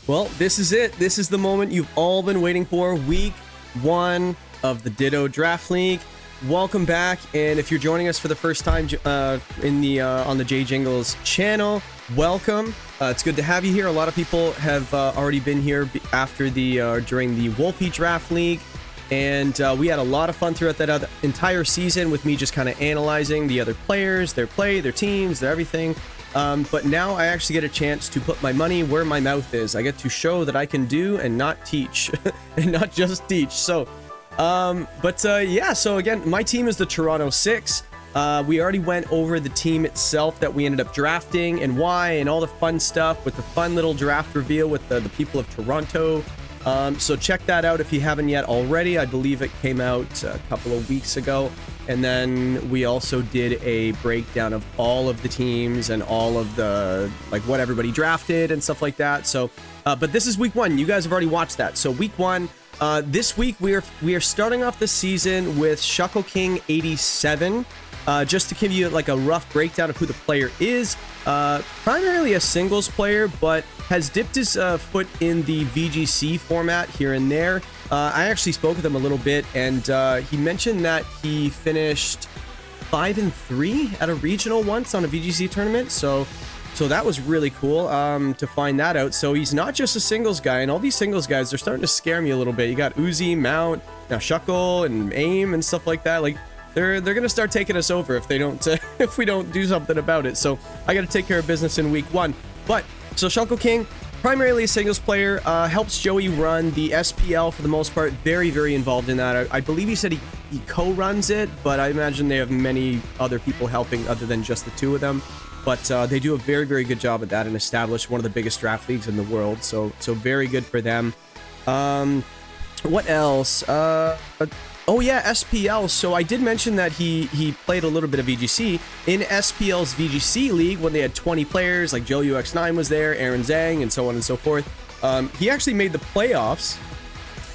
Well, this is it. This is the moment you've all been waiting for. Week 1 of the Ditto Draft League. Welcome back, and if you're joining us for the first time on the J Jingles channel, welcome. It's good to have you here. A lot of people have already been here after during the Wolfie Draft League, and we had a lot of fun throughout that entire season with me just kind of analyzing the other players, their play, their teams, their everything. But now I actually get a chance to put my money where my mouth is. I get to show that I can do and not teach, and not just teach. So, yeah, so again, my team is the Toronto 6. We already went over the team itself that we ended up drafting and why and all the fun stuff with the fun little draft reveal with the people of Toronto. So check that out if you haven't yet already. I believe it came out a couple of weeks ago. And then we also did a breakdown of all of the teams and all of the, like, what everybody drafted and stuff like that. So, but this is week 1. You guys have already watched that. So week 1, this week we are starting off the season with Shuckleking87. Just to give you like a rough breakdown of who the player is, primarily a singles player, but has dipped his foot in the VGC format here and there. I actually spoke with him a little bit, and he mentioned that he finished 5-3 at a regional once on a VGC tournament. So that was really cool to find that out. So he's not just a singles guy, and all these singles guys, they're starting to scare me a little bit. You got Uzi, Mount, now Shuckle, and Aim and stuff like that. Like, they're gonna start taking us over if they don't if we don't do something about it. So I got to take care of business in week 1. But so Shuckleking, primarily a singles player, helps Joey run the SPL for the most part. Very, very involved in that. I believe he said he co-runs it, but I imagine they have many other people helping other than just the two of them. But they do a very, very good job at that and establish one of the biggest draft leagues in the world. So very good for them. What else? Oh yeah, SPL. So I did mention that he played a little bit of VGC. In SPL's VGC league, when they had 20 players, like Joe UX9 was there, Aaron Zhang, and so on and so forth, he actually made the playoffs,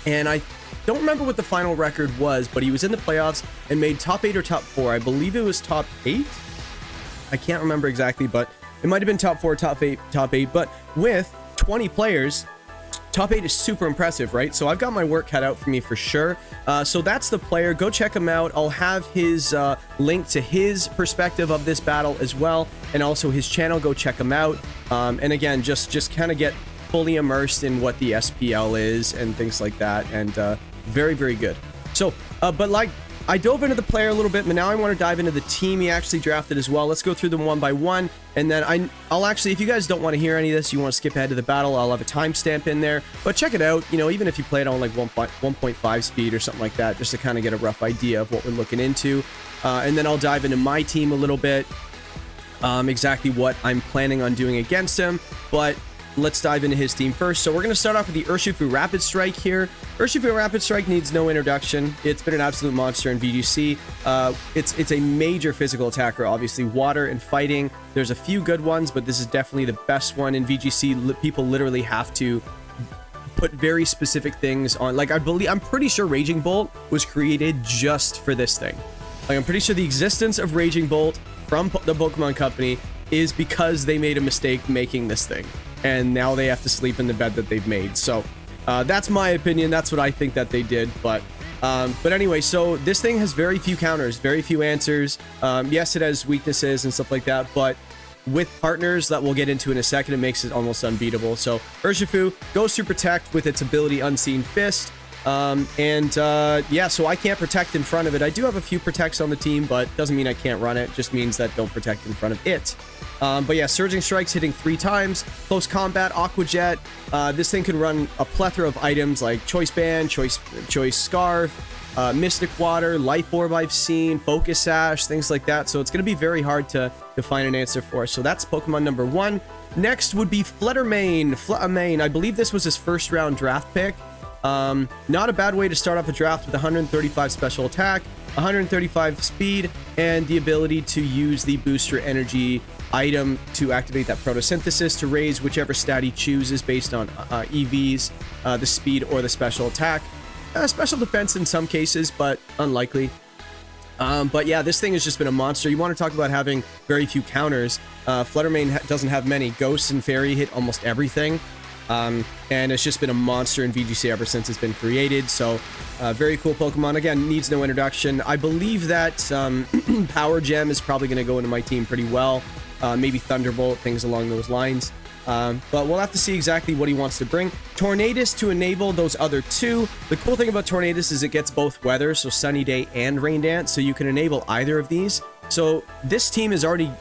and I don't remember what the final record was, but he was in the playoffs and made top 8 or top 4. I believe it was top 8. I can't remember exactly, but it might have been top 4, top 8, but with 20 players, top 8 is super impressive, right? So I've got my work cut out for me for sure. So that's the player. Go check him out. I'll have his link to his perspective of this battle as well, and also his channel. Go check him out. And again, just kind of get fully immersed in what the SPL is and things like that. And very, very good. So, but like, I dove into the player a little bit, but now I want to dive into the team he actually drafted as well. Let's go through them one by one, and then I'll actually, if you guys don't want to hear any of this, you want to skip ahead to the battle, I'll have a timestamp in there. But check it out, you know, even if you play it on like 1.5 speed or something like that, just to kind of get a rough idea of what we're looking into. And then I'll dive into my team a little bit, exactly what I'm planning on doing against him. But let's dive into his team first. So we're going to start off with the Urshifu Rapid Strike here. Urshifu Rapid Strike needs no introduction. It's been an absolute monster in VGC. It's a major physical attacker, obviously. Water and fighting. There's a few good ones, but this is definitely the best one in VGC. People literally have to put very specific things on. Like, I'm pretty sure Raging Bolt was created just for this thing. Like, I'm pretty sure the existence of Raging Bolt from the Pokemon Company is because they made a mistake making this thing, and now they have to sleep in the bed that they've made. So that's my opinion. That's what I think that they did. But anyway, so this thing has very few counters, very few answers. Yes, it has weaknesses and stuff like that, but with partners that we'll get into in a second, it makes it almost unbeatable. So Urshifu goes to protect with its ability Unseen Fist. Yeah, so I can't protect in front of it. I do have a few protects on the team, but doesn't mean I can't run it. Just means that don't protect in front of it. But yeah, Surging Strikes hitting 3 times. Close Combat, Aqua Jet. This thing can run a plethora of items like Choice Band, Choice Scarf, Mystic Water, Life Orb I've seen, Focus Sash, things like that. So it's going to be very hard to find an answer for. So that's Pokemon number 1. Next would be Flutter Mane. Flutter Mane, I believe this was his first round draft pick. Not a bad way to start off a draft with 135 special attack, 135 speed, and the ability to use the booster energy item to activate that photosynthesis to raise whichever stat he chooses based on EVs, the speed, or the special attack. Special defense in some cases, but unlikely. But yeah, this thing has just been a monster. You want to talk about having very few counters. Flutter Mane doesn't have many. Ghost and Fairy hit almost everything. And it's just been a monster in VGC ever since it's been created. So very cool Pokemon. Again, needs no introduction. I believe that Power Gem is probably going to go into my team pretty well. Maybe Thunderbolt, things along those lines. But we'll have to see exactly what he wants to bring. Tornadus to enable those other two. The cool thing about Tornadus is it gets both weather, so sunny day and rain dance, so you can enable either of these. So this team is already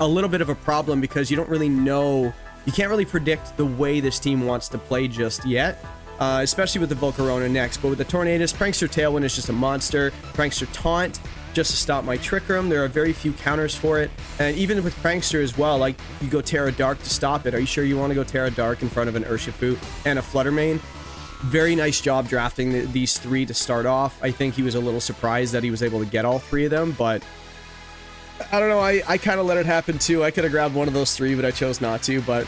a little bit of a problem because you don't really know, you can't really predict the way this team wants to play just yet. Especially with the Volcarona next. But with the Tornadus, Prankster Tailwind is just a monster. Prankster Taunt, just to stop my Trick Room. There are very few counters for it. And even with Prankster as well, like, you go Terra Dark to stop it. Are you sure you want to go Terra Dark in front of an Urshifu and a Flutter Mane? Very nice job drafting these three to start off. I think he was a little surprised that he was able to get all three of them, but I don't know, I kind of let it happen too. I could have grabbed one of those three, but I chose not to. But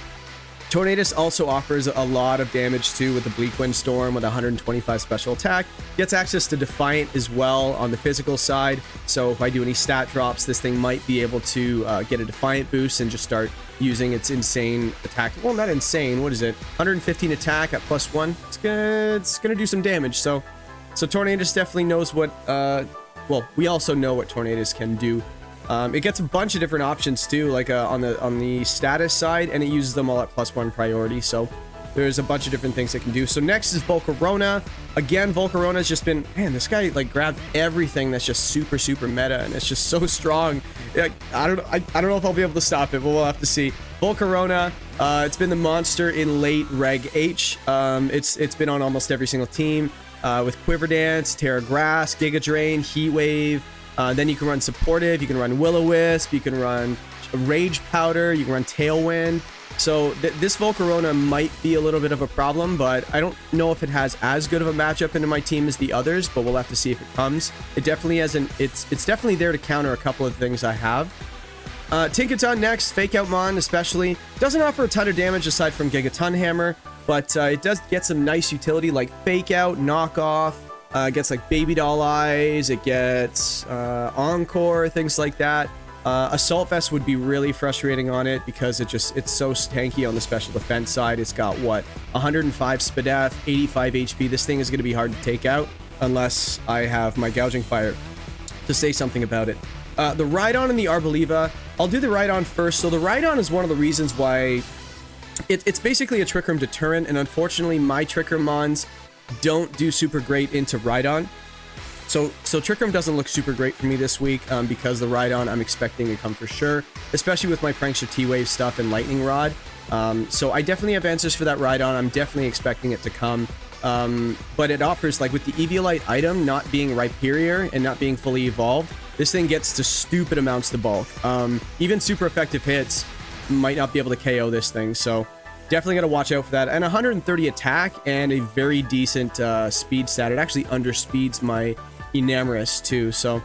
Tornadus also offers a lot of damage too with the Bleak Wind Storm with 125 special attack. Gets access to Defiant as well on the physical side. So if I do any stat drops, this thing might be able to get a Defiant boost and just start using its insane attack. Well, not insane. What is it? 115 attack at +1. It's gonna do some damage. So Tornadus definitely knows what. Well, we also know what Tornadus can do. It gets a bunch of different options too, like on the status side, and it uses them all at +1 priority. So there's a bunch of different things it can do. So next is Volcarona. Again, Volcarona's just been, man, this guy like grabbed everything that's just super meta, and it's just so strong. I don't know if I'll be able to stop it, but we'll have to see. Volcarona, it's been the monster in late Reg H. It's been on almost every single team with Quiver Dance, Terra Grass, Giga Drain, Heat Wave. Then you can run Supportive, you can run Will-O-Wisp, you can run Rage Powder, you can run Tailwind. So this Volcarona might be a little bit of a problem, but I don't know if it has as good of a matchup into my team as the others, but we'll have to see if it comes. It definitely has it's definitely there to counter a couple of things I have. Tinkaton next, Fake Out Mon especially. Doesn't offer a ton of damage aside from Gigaton Hammer, but it does get some nice utility like Fake Out, Knock Off. It gets like Baby Doll Eyes, it gets Encore, things like that. Assault Vest would be really frustrating on it because it's so tanky on the special defense side. It's got what, 105 Spadef, 85 HP. This thing is going to be hard to take out unless I have my Gouging Fire to say something about it. The Rhydon and the Arboliva, I'll do the Rhydon first. So the Rhydon is one of the reasons why it's basically a Trick Room deterrent, and unfortunately my Trick Room Mons don't do super great into Rhydon. So Trick Room doesn't look super great for me this week because the Rhydon I'm expecting to come for sure, especially with my Prankster T-Wave stuff and Lightning Rod. So I definitely have answers for that Rhydon. I'm definitely expecting it to come. But it offers, like with the Eviolite item not being Rhyperior and not being fully evolved, this thing gets to stupid amounts to bulk. Even super effective hits might not be able to KO this thing, so definitely got to watch out for that. And 130 attack and a very decent speed stat. It actually underspeeds my Enamorous too. So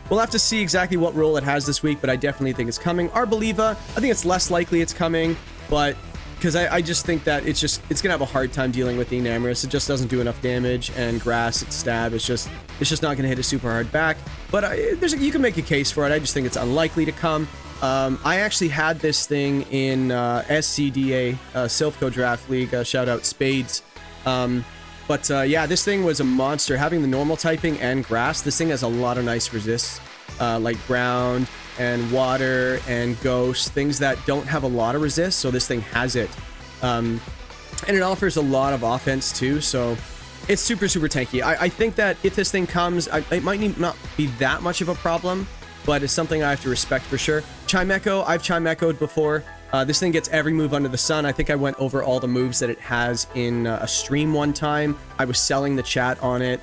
we'll have to see exactly what role it has this week, but I definitely think it's coming. Arboliva, I think it's less likely it's coming, but because I just think that it's going to have a hard time dealing with the Enamorous. It just doesn't do enough damage, and Grass, its stab, it's just not going to hit a super hard back. But you can make a case for it. I just think it's unlikely to come. I actually had this thing in SCDA, Silphco Draft League, shout out Spades. Yeah, this thing was a monster. Having the normal typing and grass, this thing has a lot of nice resists, like ground and water and ghost, things that don't have a lot of resist, so this thing has it. And it offers a lot of offense too, so it's super tanky. I think that if this thing comes, it might not be that much of a problem, but it's something I have to respect for sure. Chimecho, I've Chimecho'd before. This thing gets every move under the sun. I think I went over all the moves that it has in a stream one time. I was selling the chat on it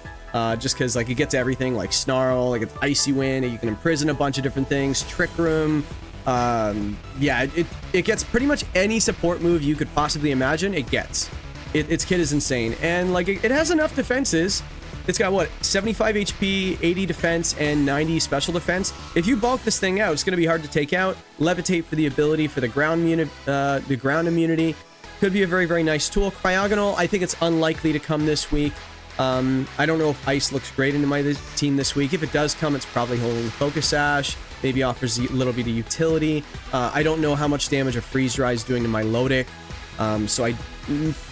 just because like it gets everything, like Snarl, like it's Icy Wind, you can imprison a bunch of different things, Trick Room. Yeah, it gets pretty much any support move you could possibly imagine. It gets. Its kit is insane, and like it has enough defenses. It's got what, 75 HP, 80 defense, and 90 special defense. If you bulk this thing out, it's going to be hard to take out. Levitate for the ability for the ground immunity. Could be a very nice tool. Cryogonal, I think it's unlikely to come this week. I don't know if Ice looks great into my team this week. If it does come, it's probably holding Focus Sash. Maybe offers a little bit of utility. I don't know how much damage a Freeze Dry is doing to my Lodic. So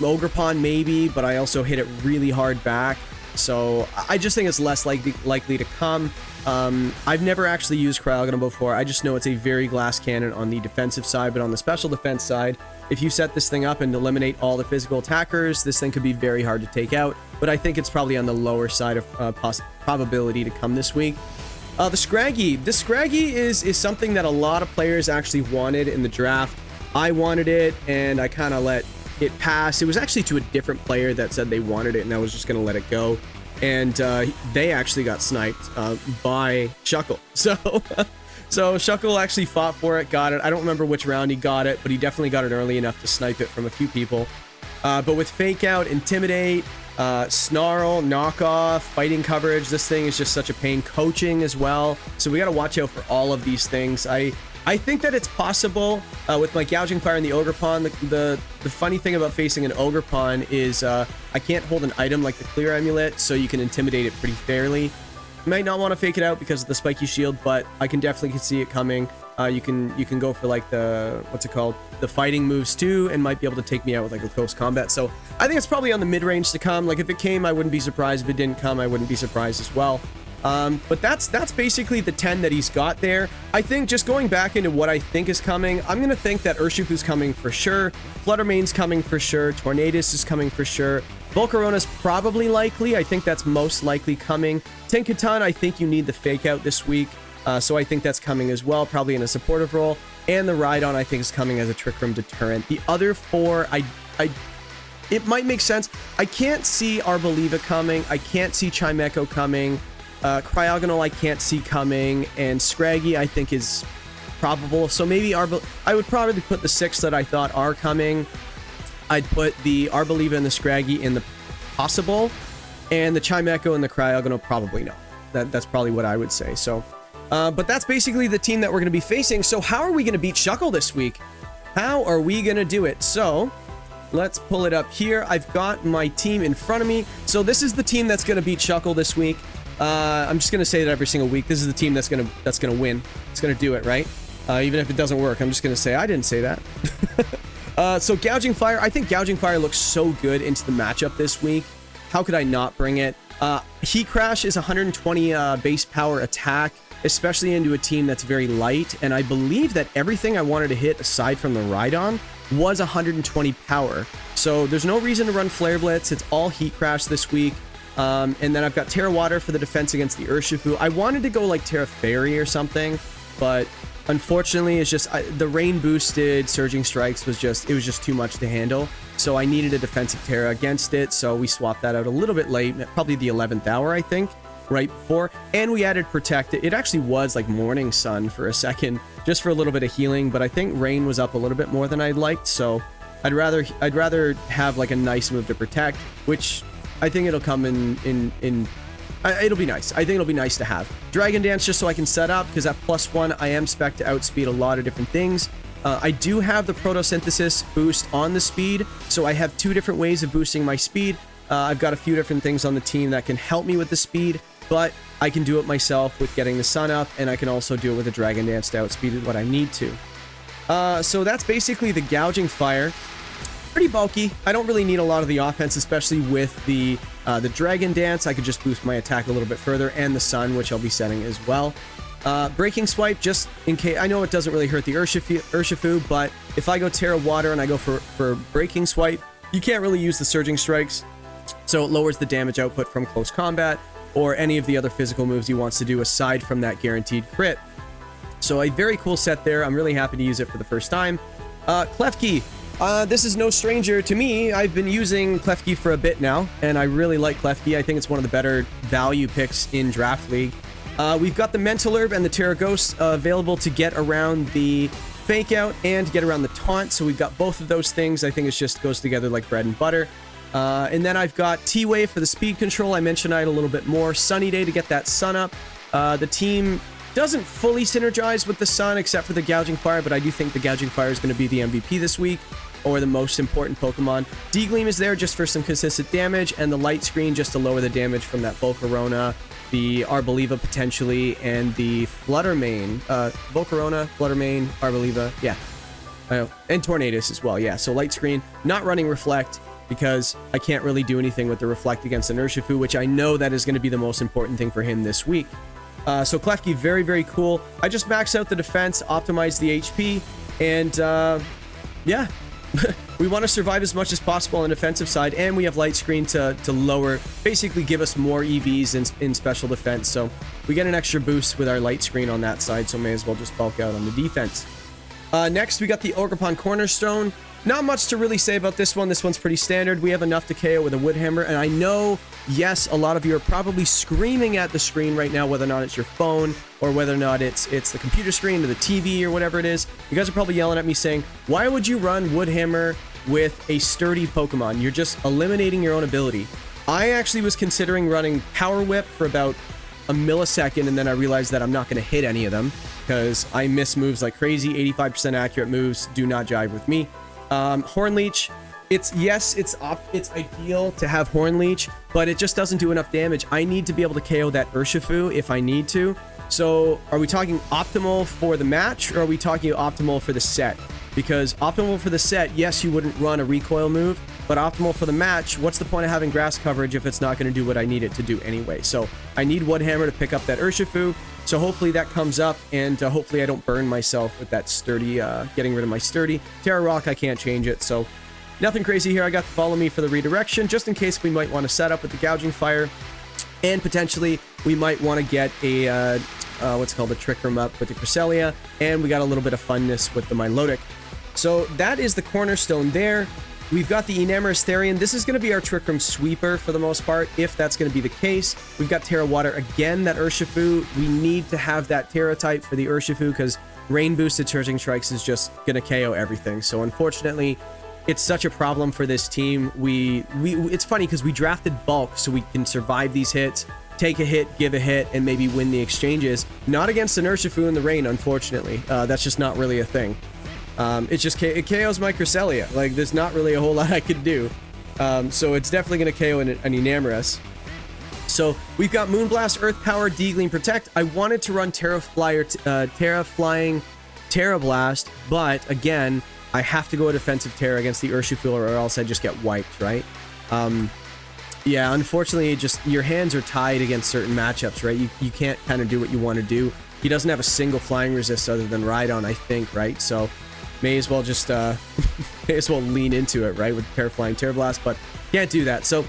Ogerpon maybe, but I also hit it really hard back. So I just think it's less likely to come. I've never actually used Cryogonal before. I just know it's a very glass cannon on the defensive side, but on the special defense side, if you set this thing up and eliminate all the physical attackers, this thing could be very hard to take out. But I think it's probably on the lower side of probability to come this week. The Scraggy. The Scraggy is something that a lot of players actually wanted in the draft. I wanted it, and I kind of let it pass. It was actually to a different player that said they wanted it, and I was just going to let it go. And they actually got sniped by Shuckle. So Shuckle actually fought for it, got it. I don't remember which round he got it, but he definitely got it early enough to snipe it from a few people. But with Fake Out, Intimidate, Snarl, Knockoff, Fighting Coverage, this thing is just such a pain. Coaching as well. So we got to watch out for all of these things. I think that it's possible with my Gouging Fire and the Ogerpon. The funny thing about facing an Ogerpon is I can't hold an item like the Clear Amulet, so you can intimidate it pretty fairly. You might not want to fake it out because of the spiky shield, but I can definitely see it coming. You can go for like the, what's it called? The fighting moves too, and might be able to take me out with like a close combat. So I think it's probably on the mid-range to come. Like if it came, I wouldn't be surprised. If it didn't come, I wouldn't be surprised as well. But that's basically the 10 that he's got there. I think just going back into what I think is coming, I'm going to think that Urshifu's coming for sure. Flutter Mane's coming for sure. Tornadus is coming for sure. Volcarona's probably likely. I think that's most likely coming. Tinkaton, I think you need the fake out this week. So I think that's coming as well, probably in a supportive role. And the Rhydon, I think, is coming as a Trick Room deterrent. The other four, it might make sense. I can't see Arboliva coming. I can't see Chimecho coming. Cryogonal I can't see coming, and Scraggy I think is probable. So maybe I would probably put the 6 that I thought are coming. I'd put the Arboliva and the Scraggy in the possible, and the Chimecho and the Cryogonal probably no. That's probably what I would say. So, but that's basically the team that we're going to be facing. So how are we going to beat Shuckle this week? How are we going to do it? So let's pull it up here. I've got my team in front of me. So this is the team that's going to beat Shuckle this week. I'm just gonna say that every single week. This is the team that's gonna win. It's gonna do it, right? Even if it doesn't work, I'm just gonna say I didn't say that. So Gouging Fire, I think Gouging Fire looks so good into the matchup this week. How could I not bring it? Heat Crash is 120 base power attack, especially into a team that's very light. And I believe that everything I wanted to hit aside from the Rhydon was 120 power. So there's no reason to run Flare Blitz. It's all Heat Crash this week. And then I've got Terra Water for the defense against the Urshifu. I wanted to go like Terra Fairy or something, but unfortunately it's just the rain boosted Surging Strikes was just too much to handle. So I needed a defensive Terra against it, so we swapped that out a little bit late, probably the 11th hour I think, right before. And we added Protect. It actually was like Morning Sun for a second, just for a little bit of healing, but I think Rain was up a little bit more than I'd liked, so I'd rather have like a nice move to Protect, which I think it'll come it'll be nice. I think it'll be nice to have. Dragon Dance just so I can set up, because at +1, I am spec to outspeed a lot of different things. I do have the Photosynthesis boost on the speed, so I have 2 different ways of boosting my speed. I've got a few different things on the team that can help me with the speed, but I can do it myself with getting the sun up, and I can also do it with a Dragon Dance to outspeed what I need to. So that's basically the Gouging Fire. Pretty bulky. I don't really need a lot of the offense, especially with the Dragon Dance. I could just boost my attack a little bit further, and the Sun, which I'll be setting as well. Breaking Swipe, just in case. I know it doesn't really hurt the Urshifu, but if I go Terra Water and I go for Breaking Swipe, you can't really use the Surging Strikes, so it lowers the damage output from close combat or any of the other physical moves he wants to do aside from that guaranteed crit. So a very cool set there. I'm really happy to use it for the first time. Klefki. This is no stranger to me. I've been using Klefki for a bit now, and I really like Klefki. I think it's one of the better value picks in Draft League. We've got the Mental Herb and the Terra Ghost available to get around the Fake Out and get around the Taunt, so we've got both of those things. I think it just goes together like bread and butter. And then I've got T-Wave for the speed control. I mentioned I had a little bit more. Sunny Day to get that sun up. The team doesn't fully synergize with the sun except for the Gouging Fire, but I do think the Gouging Fire is going to be the MVP this week, or the most important Pokemon. D-Gleam is there just for some consistent damage, and the Light Screen just to lower the damage from that Volcarona, the Arboliva potentially, and the Flutter Mane. Volcarona, Flutter Mane, Arboliva, yeah. And Tornadus as well, yeah. So Light Screen, not running Reflect, because I can't really do anything with the Reflect against an Urshifu, which I know that is going to be the most important thing for him this week. So Klefki, very, very cool. I just maxed out the defense, optimized the HP, and yeah. We want to survive as much as possible on the defensive side, and we have Light Screen to lower, basically give us more EVs in special defense. So we get an extra boost with our Light Screen on that side, so may as well just bulk out on the defense. Next, we got the Ogerpon Cornerstone. Not much to really say about this one. This one's pretty standard. We have enough to KO with a Wood Hammer, and I know, yes, a lot of you are probably screaming at the screen right now, whether or not it's your phone or whether or not it's the computer screen or the TV or whatever it is. You guys are probably yelling at me saying, why would you run Wood Hammer with a sturdy Pokemon? You're just eliminating your own ability. I actually was considering running Power Whip for about a millisecond, and then I realized that I'm not going to hit any of them because I miss moves like crazy. 85% accurate moves do not jive with me. Horn Leech, it's ideal to have Horn Leech, but it just doesn't do enough damage. I need to be able to KO that Urshifu if I need to. So are we talking optimal for the match, or are we talking optimal for the set? Because optimal for the set, yes, you wouldn't run a recoil move, but optimal for the match, what's the point of having grass coverage if it's not going to do what I need it to do anyway? So I need Wood Hammer to pick up that Urshifu. So hopefully that comes up, and hopefully I don't burn myself with that sturdy, getting rid of my sturdy. Terra Rock, I can't change it, so nothing crazy here. I got to follow me for the redirection, just in case we might want to set up with the Gouging Fire, and potentially we might want to get a, what's called a Trick Room up with the Cresselia, and we got a little bit of funness with the Milotic. So that is the cornerstone there. We've got the Enamorous Therian. This is going to be our Trick Room sweeper for the most part, if that's going to be the case. We've got Terra Water again, that Urshifu. We need to have that Terra type for the Urshifu because Rain Boosted Surging Strikes is just going to KO everything. So unfortunately, it's such a problem for this team. It's funny because we drafted Bulk so we can survive these hits, take a hit, give a hit, and maybe win the exchanges. Not against an Urshifu in the rain, unfortunately. That's just not really a thing. It KOs my Cresselia. Like, there's not really a whole lot I could do. So it's definitely going to KO an Enamorous. So we've got Moonblast, Earth Power, D-Gleam, Protect. I wanted to run Terra Flying, Terra Blast, but again, I have to go a defensive Terra against the Urshifu or else I just get wiped, right? Yeah, unfortunately, your hands are tied against certain matchups, right? You can't kind of do what you want to do. He doesn't have a single flying resist other than Rhydon, I think, right? So may as well just may as well lean into it, right, with Terra Flying, Terra Blast, but can't do that. So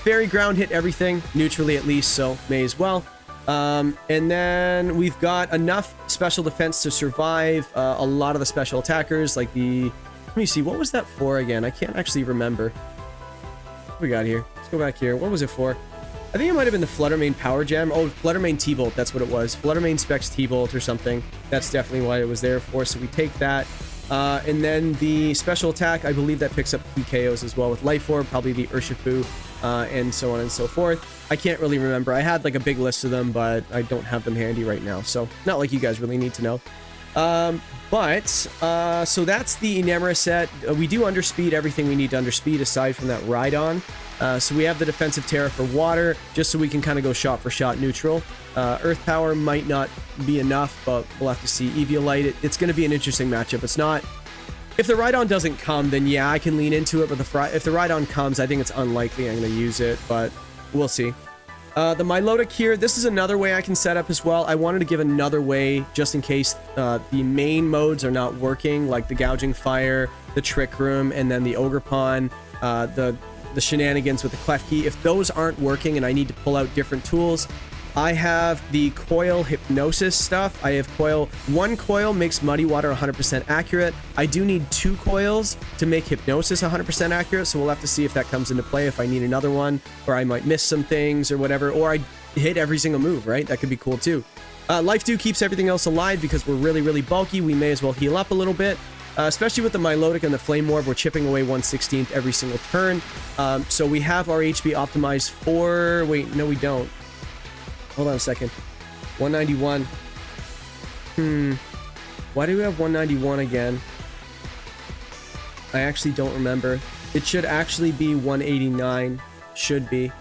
Fairy Ground hit everything neutrally at least, so may as well. And then we've got enough special defense to survive a lot of the special attackers, like the, let me see, what was that for again? I can't actually remember. What we got here? Let's go back here. What was it for? I think it might have been the Flutter Mane Power Gem. Oh, Flutter Mane T-Bolt, that's what it was. Flutter Mane Specs T-Bolt or something. That's definitely what it was there for, so we take that. And then the special attack, I believe that picks up PKOs as well with Life Orb, probably the Urshifu, and so on and so forth. I can't really remember. I had like a big list of them, but I don't have them handy right now, so not like you guys really need to know. So that's the Enamorous set. We do underspeed everything we need to underspeed aside from that Rhydon. So we have the defensive Terra for water, just so we can kind of go shot for shot neutral. Earth Power might not be enough, but we'll have to see. Eviolite, it's going to be an interesting matchup. It's not... If the Rhydon doesn't come, then yeah, I can lean into it, but if the Rhydon comes, I think it's unlikely I'm going to use it, but we'll see. The Milotic here, this is another way I can set up as well. I wanted to give another way, just in case the main modes are not working, like the Gouging Fire, the Trick Room, and then the Ogerpon, the shenanigans with the Klefki. If those aren't working and I need to pull out different tools, I have the Coil Hypnosis stuff. I have Coil. One Coil makes Muddy Water 100% accurate. I do need 2 coils to make Hypnosis 100% accurate, so we'll have to see if that comes into play, if I need another one, or I might miss some things or whatever, or I hit every single move, right? That could be cool too. Life Dew keeps everything else alive because we're really, really bulky. We may as well heal up a little bit. Especially with the Milotic and the Flame Orb, we're chipping away 1/16 every single turn. So we have our HP optimized for... Wait, no we don't. Hold on a second. 191. Why do we have 191 again? I actually don't remember. It should actually be 189. Should be.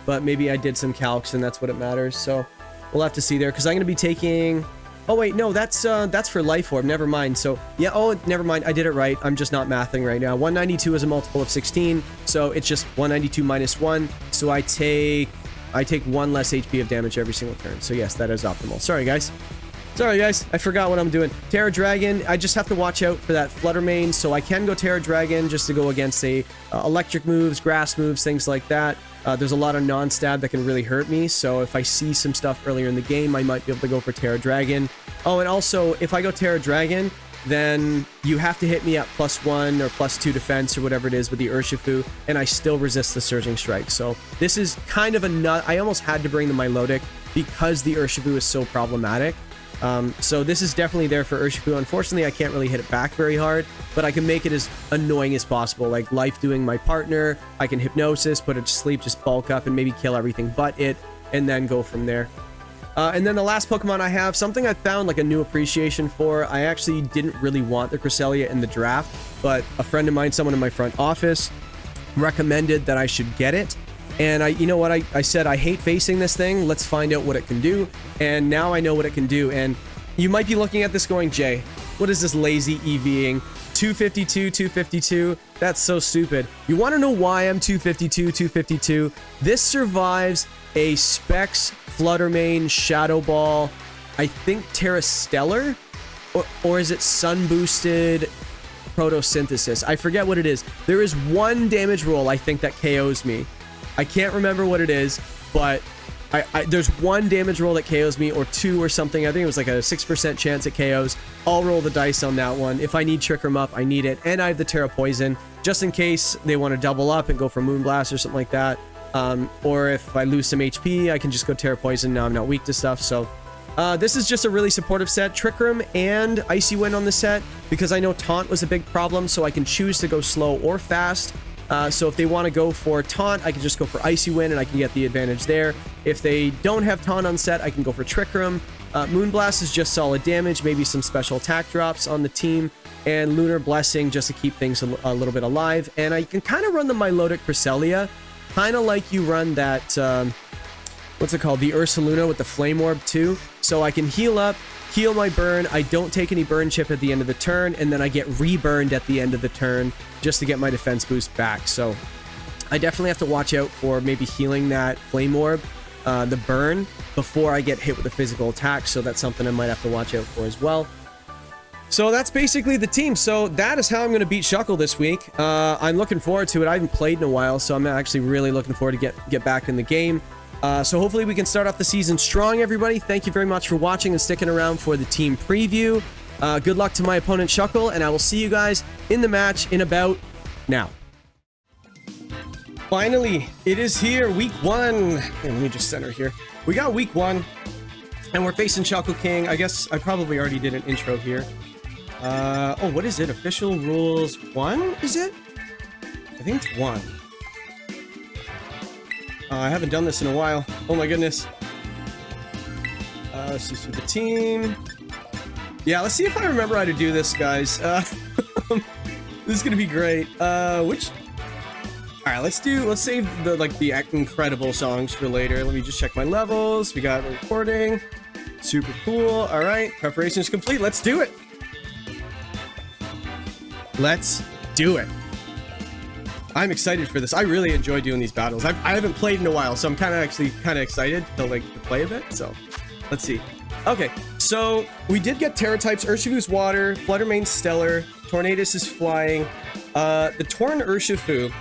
But maybe I did some calcs and that's what it matters. So we'll have to see there. Because I'm going to be taking... Oh wait, no, that's for Life Orb. Never mind. So yeah, oh, never mind. I did it right. I'm just not mathing right now. 192 is a multiple of 16, so it's just 192 minus 1. So I take 1 less HP of damage every single turn. So yes, that is optimal. Sorry guys, I forgot what I'm doing. Terra Dragon, I just have to watch out for that Flutter Mane, so I can go Terra Dragon just to go against, say, electric moves, grass moves, things like that. There's a lot of non-stab that can really hurt me, so if I see some stuff earlier in the game, I might be able to go for Terra Dragon. Oh, and also, if I go Terra Dragon, then you have to hit me at +1 or +2 defense or whatever it is with the Urshifu, and I still resist the Surging Strike. So this is kind of a nut. I almost had to bring the Milotic because the Urshifu is so problematic. So this is definitely there for Urshifu. Unfortunately, I can't really hit it back very hard, but I can make it as annoying as possible, like Life doing my partner. I can Hypnosis, put it to sleep, just bulk up, and maybe kill everything but it, and then go from there. And then the last Pokemon I have, something I found like a new appreciation for. I actually didn't really want the Cresselia in the draft, but a friend of mine, someone in my front office, recommended that I should get it. And you know what, I said, I hate facing this thing. Let's find out what it can do. And now I know what it can do. And you might be looking at this going, Jay, what is this lazy EVing? 252, 252. That's so stupid. You want to know why I'm 252, 252? This survives a Specs, Flutter Mane, Shadow Ball, I think Terra Stellar, or is it Sun Boosted Photosynthesis? I forget what it is. There is one damage roll I think that KOs me. I can't remember what it is, but there's one damage roll that KOs me, or two or something. I think it was like a 6% chance it KOs. I'll roll the dice on that one. If I need Trick Room up, I need it. And I have the Terra Poison, just in case they want to double up and go for Moonblast or something like that. Or if I lose some HP, I can just go Terra Poison. Now I'm not weak to stuff, so... this is just a really supportive set. Trick Room and Icy Wind on the set, because I know Taunt was a big problem, so I can choose to go slow or fast. So if they want to go for Taunt, I can just go for Icy Wind and I can get the advantage there. If they don't have Taunt on set, I can go for Trick Room. Moonblast is just solid damage, maybe some special attack drops on the team, and Lunar Blessing just to keep things a little bit alive. And I can kind of run the Milotic Cresselia, kind of like you run that, what's it called? The Ursaluna with the Flame Orb too. So I can heal up, heal my burn, I don't take any burn chip at the end of the turn, and then I get reburned at the end of the turn just to get my defense boost back. So I definitely have to watch out for maybe healing that Flame Orb, the burn, before I get hit with a physical attack. So that's something I might have to watch out for as well. So that's basically the team. So that is how I'm going to beat Shuckle this week. I'm looking forward to it. I haven't played in a while, so I'm actually really looking forward to get back in the game. So hopefully we can start off the season strong, everybody. Thank you very much for watching and sticking around for the team preview. Good luck to my opponent, Shuckle, and I will see you guys in the match in about now. Finally, it is here, week 1. Hey, let me just center here. We got week 1, and we're facing Shuckleking. I guess I probably already did an intro here. Oh, what is it? Official rules 1, is it? I think it's 1. I haven't done this in a while. Oh my goodness. Let's see through the team. Yeah, let's see if I remember how to do this, guys. This is gonna be great. All right, let's save the incredible songs for later. Let me just check my levels. We got recording. Super cool. All right, preparation is complete. Let's do it. Let's do it. I'm excited for this. I really enjoy doing these battles. I haven't played in a while, so I'm kind of excited to play a bit. So let's see. Okay, so we did get Terra types. Urshifu's water, Flutter Mane stellar, Tornadus is flying. The Torn Urshifu,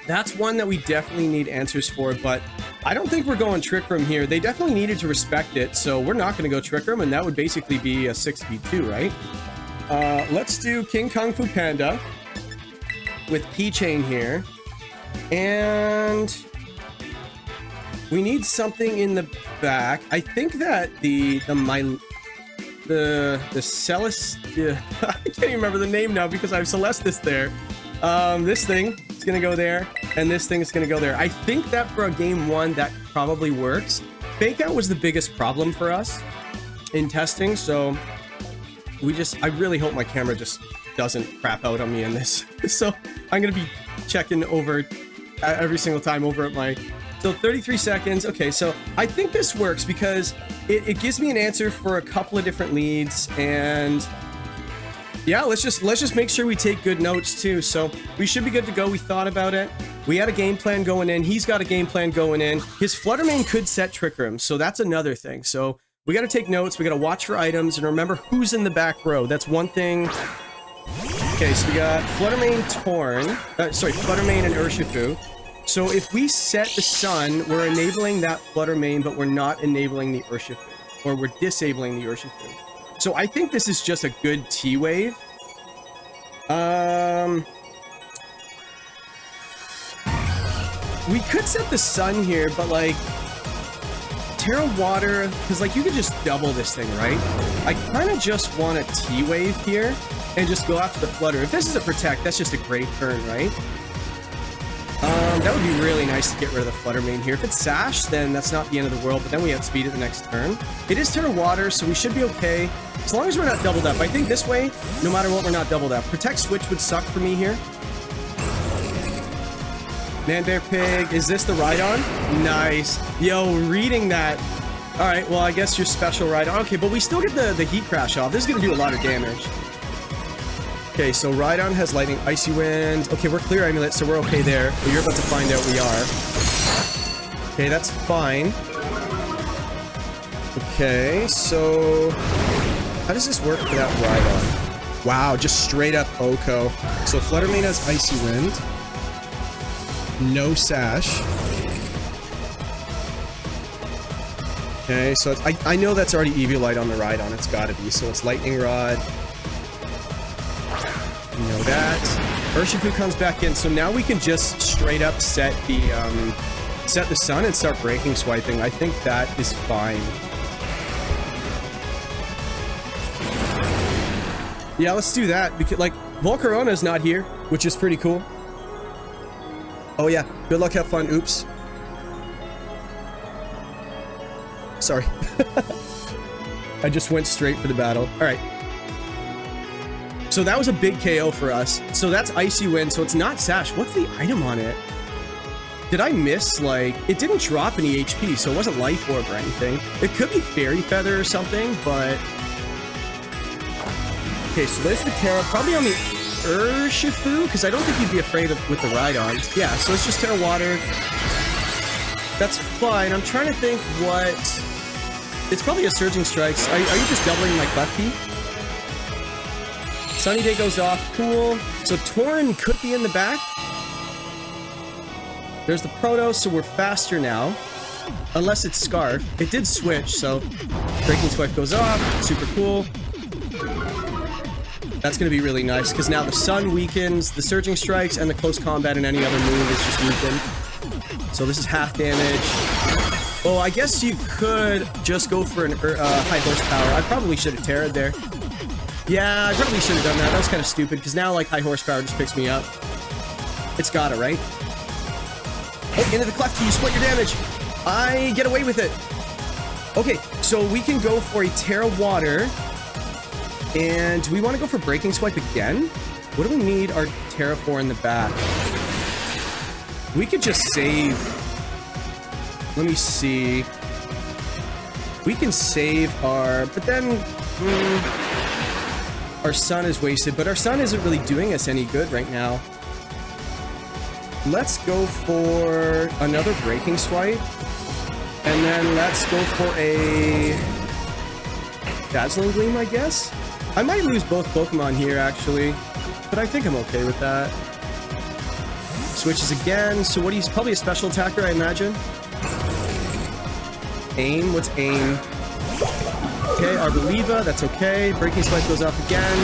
that's one that we definitely need answers for, but I don't think we're going Trick Room here. They definitely needed to respect it, so we're not going to go Trick Room, and that would basically be a 6v2, right? Let's do King Kung Fu Panda with Keychain here, and we need something in the back. I think that the Celestia, I can't even remember the name now because I have Celestis there. This thing is gonna go there, and this thing is gonna go there. I think that for a game 1 that probably works. Fake out was the biggest problem for us in testing, so I really hope my camera just doesn't crap out on me in this. So I'm gonna be checking over every single time over at my So 33 seconds. Okay, so I think this works because it gives me an answer for a couple of different leads, and yeah, let's just make sure we take good notes too. So we should be good to go. We thought about it. We had a game plan going in. He's got a game plan going in. His Flutter Mane could set trick room, so that's another thing. So we got to take notes. We got to watch for items and remember who's in the back row. That's one thing. Okay, so we got Flutter Mane, Flutter Mane and Urshifu. So if we set the sun, we're enabling that Flutter Mane, but we're not enabling the Urshifu, or we're disabling the Urshifu. So I think this is just a good T-wave. We could set the sun here, but like Terra Water, because like you could just double this thing, right? I kind of just want a T-wave here and just go after the Flutter. If this is a protect, that's just a great turn, right? That would be really nice to get rid of the Flutter Mane here. If it's Sash, then that's not the end of the world, but then we have speed at the next turn. It is Terra Water, so we should be okay. As long as we're not doubled up. I think this way, no matter what, we're not doubled up. Protect Switch would suck for me here. Man, Bear, Pig. Is this the Rhydon? Nice. Yo, reading that. All right, well, I guess your special Rhydon. Okay, but we still get the Heat Crash off. This is going to do a lot of damage. Okay, so Rhydon has Lightning, Icy Wind. Okay, we're clear Amulet, so we're okay there. But you're about to find out we are. Okay, that's fine. Okay, so how does this work for that Rhydon? Wow, just straight up Oko. So Flutter Mane has Icy Wind. No Sash. Okay, so it's, I know that's already Eviolite on the Rhydon. It's got to be. So it's Lightning Rod. You know that. Urshifu comes back in, so now we can just straight up set the sun and start breaking swiping. I think that is fine. Yeah, let's do that because like Volcarona's not here, which is pretty cool. Oh yeah, good luck, have fun. Oops. Sorry. I just went straight for the battle. All right. So that was a big KO for us. So that's Icy Wind, so it's not Sash. What's the item on it? Did I miss, like, it didn't drop any HP, so it wasn't Life Orb or anything. It could be Fairy Feather or something, but... Okay, so there's the Terra, probably on the Urshifu, because I don't think you'd be afraid of with the Rhydon. Yeah, so it's just Terra Water. That's fine. I'm trying to think what... It's probably a Surging Strikes. Are you just doubling my Clef Key? Sunny Day goes off. Cool. So Torn could be in the back. There's the Proto, so we're faster now. Unless it's Scarf. It did switch, so Breaking Swipe goes off. Super cool. That's going to be really nice, because now the Sun weakens, the Surging Strikes, and the Close Combat and any other move is just weakened. So this is half damage. Oh, I guess you could just go for an high horsepower. I probably should have Terra'd there. Yeah, I probably should have done that. That was kind of stupid, because now, like, high horsepower just picks me up. It's gotta, right? Oh, into the Clef Key, you split your damage. I get away with it. Okay, so we can go for a Terra Water. And do we want to go for Breaking Swipe again? What do we need our Terra for in the back? We could just save... Let me see. We can save our... But then... our Sun is wasted, but our Sun isn't really doing us any good right now. Let's go for another Breaking Swipe. And then let's go for a... Dazzling Gleam, I guess? I might lose both Pokemon here, actually. But I think I'm okay with that. Switches again. So what do you... Probably a special attacker, I imagine. Aim. What's aim? Okay, Arboliva. That's okay. Breaking Swipe goes off again.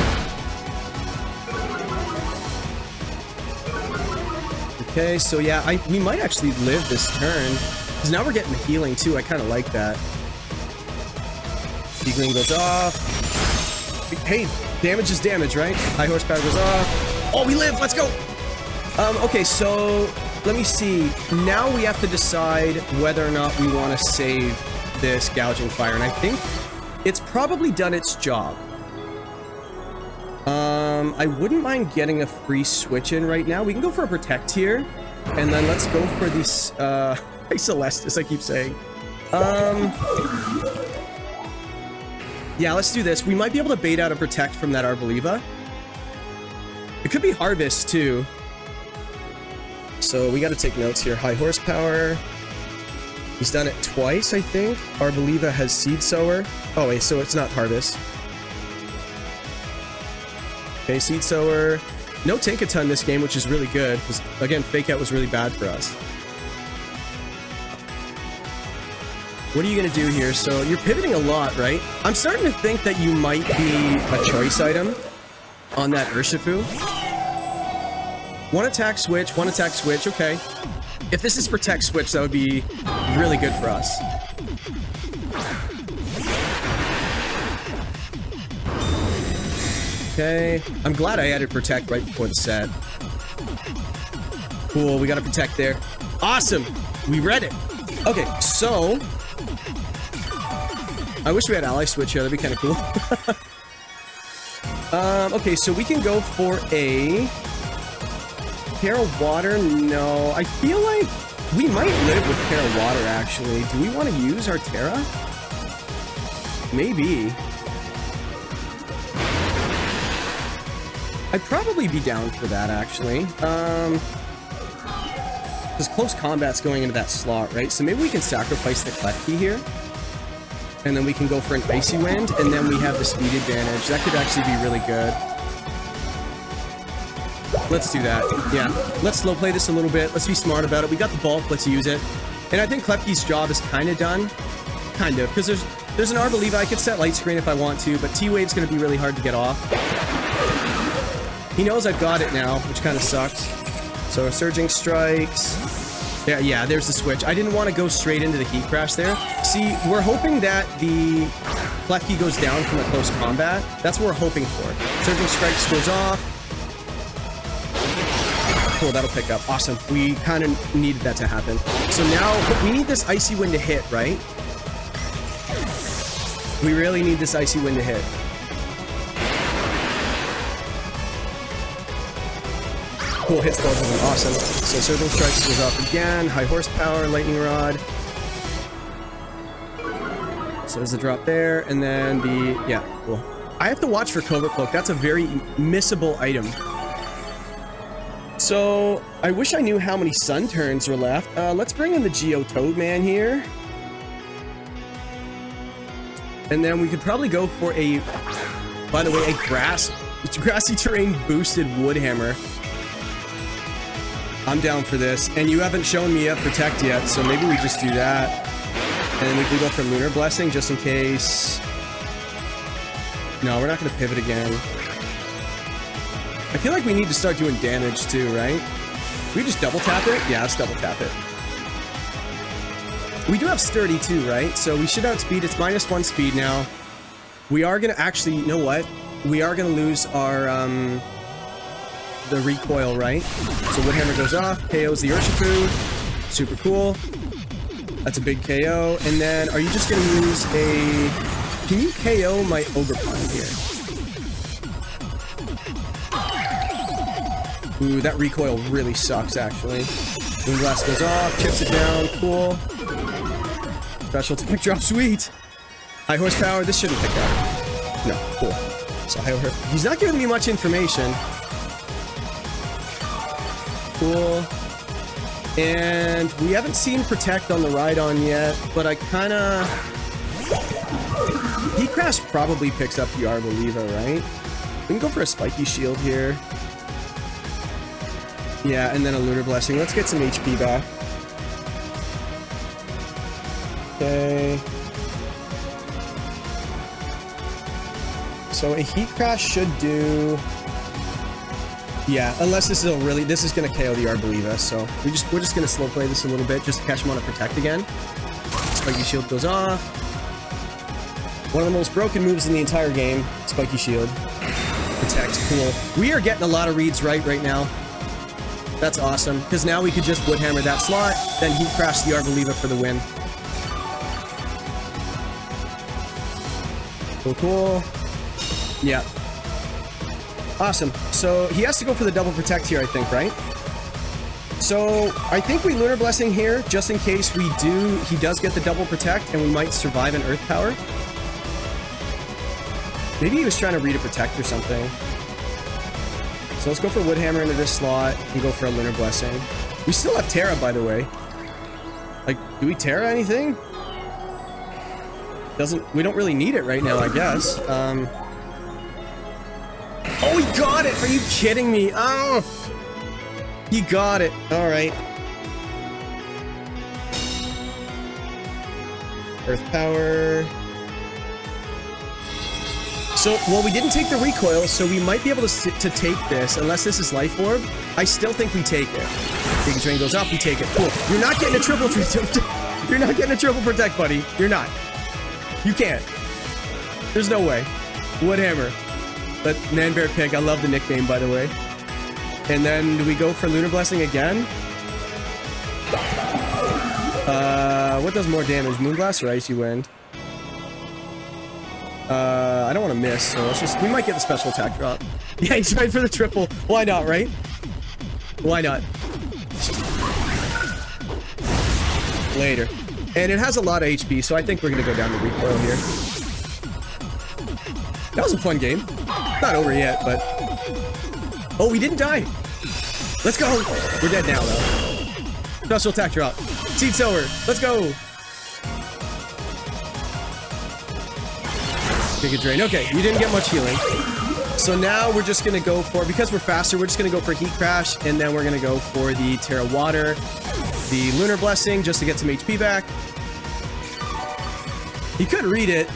Okay, so yeah, we might actually live this turn. Because now we're getting the healing, too. I kind of like that. Gleam goes off. Hey, damage is damage, right? High horsepower goes off. Oh, we live! Let's go! Okay, so let me see. Now we have to decide whether or not we want to save this Gouging Fire, and I think it's probably done its job. I wouldn't mind getting a free switch in right now. We can go for a Protect here, and then let's go for these, Celestis, I keep saying. Yeah, let's do this. We might be able to bait out a Protect from that Arboliva. It could be Harvest, too. So we got to take notes here. High Horsepower. He's done it twice, I think. Arboliva has Seed Sower. Oh, wait, so it's not Harvest. Okay, Seed Sower. No Tinkaton this game, which is really good. Because, again, Fake Out was really bad for us. What are you going to do here? So you're pivoting a lot, right? I'm starting to think that you might be a choice item on that Urshifu. One attack switch, one attack switch. Okay. If this is Protect switch, that would be really good for us. Okay. I'm glad I added Protect right before the set. Cool. We got to Protect there. Awesome. We read it. Okay. So... I wish we had Ally Switch here. That'd be kind of cool. Okay, so we can go for a... Terra Water? No. I feel like we might live with Terra Water, actually. Do we want to use our Terra? Maybe. I'd probably be down for that, actually. Because close combat's going into that slot, right? So maybe we can sacrifice the Klefki here. And then we can go for an Icy Wind, and then we have the speed advantage. That could actually be really good. Let's do that. Yeah. Let's slow play this a little bit. Let's be smart about it. We got the bulk. Let's use it. And I think Klefki's job is kind of done. Kind of. Because there's an Arboliva. I could set Light Screen if I want to, but T-Wave's going to be really hard to get off. He knows I've got it now, which kind of sucks. So Surging Strikes... Yeah, there's the switch. I didn't want to go straight into the Heat Crash there. See, we're hoping that the Klefki goes down from a close combat. That's what we're hoping for. Surging Strikes goes off. Cool, that'll pick up. Awesome. We kind of needed that to happen. So now, we need this Icy Wind to hit, right? We really need this Icy Wind to hit. Cool, hits both of them. Awesome. So Surging Strikes goes off again. High Horsepower, Lightning Rod. So there's the drop there. And then the... Yeah, cool. I have to watch for Cobra Cloak. That's a very missable item. So, I wish I knew how many Sun turns were left. Let's bring in the Geotoad Man here. And then we could probably go for a... By the way, a grassy terrain boosted Woodhammer. I'm down for this. And you haven't shown me a Protect yet, so maybe we just do that. And then we can go for Lunar Blessing, just in case. No, we're not going to pivot again. I feel like we need to start doing damage, too, right? We just double tap it? Yeah, let's double tap it. We do have Sturdy, too, right? So we should outspeed. It's -1 speed now. We are going to actually... You know what? We are going to lose our... the recoil, right? So Woodhammer goes off, KOs the Urshifu. Super cool. That's a big KO. And then, are you just going to use a... Can you KO my Ogerpon here? Ooh, that recoil really sucks, actually. Moonblast goes off, chips it down, cool. Special Tech Drop, sweet! High Horsepower, this shouldn't pick up. No, cool. So High Horsepower. He's not giving me much information. Cool. And we haven't seen Protect on the Rhydon yet, but I kind of... Heat Crash probably picks up the Arboliva, right? We can go for a Spiky Shield here. Yeah, and then a Lunar Blessing. Let's get some HP back. Okay. So a Heat Crash should do... Yeah, unless this is gonna KO the Arboliva, so we're just gonna slow play this a little bit just to catch him on a Protect again. Spiky Shield goes off. One of the most broken moves in the entire game. Spiky Shield. Protect, cool. We are getting a lot of reads right now. That's awesome, because now we could just Woodhammer that slot, then Heat Crash the Arboliva for the win. Cool. Yeah. Awesome. So he has to go for the double Protect here, I think, right? So I think we Lunar Blessing here, just in case he does get the double protect, and we might survive an Earth Power. Maybe he was trying to read a protect or something. So let's go for Wood Hammer into this slot and go for a Lunar Blessing. We still have Terra, by the way. Like, do we Terra anything? We don't really need it right now, I guess. Oh, he got it! Are you kidding me? Oh! He got it. All right. Earth Power. So, well, we didn't take the recoil, so we might be able to take this, unless this is Life Orb. I still think we take it. Giga Drain goes up, we take it. Cool. You're not getting a triple You're not getting a triple protect, buddy. You're not. You can't. There's no way. Wood Hammer. But Man Bear Pig, I love the nickname, by the way. And then do we go for Lunar Blessing again? What does more damage? Moonblast or Icy Wind? I don't want to miss, so let's just... We might get the special attack drop. Yeah, he's right for the triple. Why not, right? Why not? Later. And it has a lot of HP, so I think we're going to go down to recoil here. That was a fun game. Not over yet, but... Oh, we didn't die. Let's go. We're dead now, though. Special attack drop. Seed Sower. Let's go. Giga Drain. Okay, you didn't get much healing. So now we're just going to go for... Because we're faster, we're just going to go for Heat Crash, and then we're going to go for the Terra Water, the Lunar Blessing, just to get some HP back. He could read it,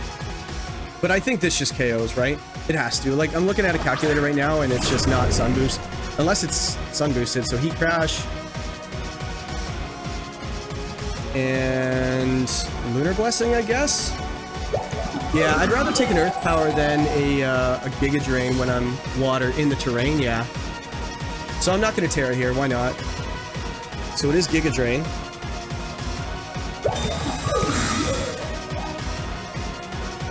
but I think this just KOs, right? It has to. Like, I'm looking at a calculator right now, and it's just not Sun Boost. Unless it's Sun Boosted, so Heat Crash. And Lunar Blessing, I guess? Yeah, I'd rather take an Earth Power than a Giga Drain when I'm water in the terrain, yeah. So I'm not going to Terra here, why not? So it is Giga Drain.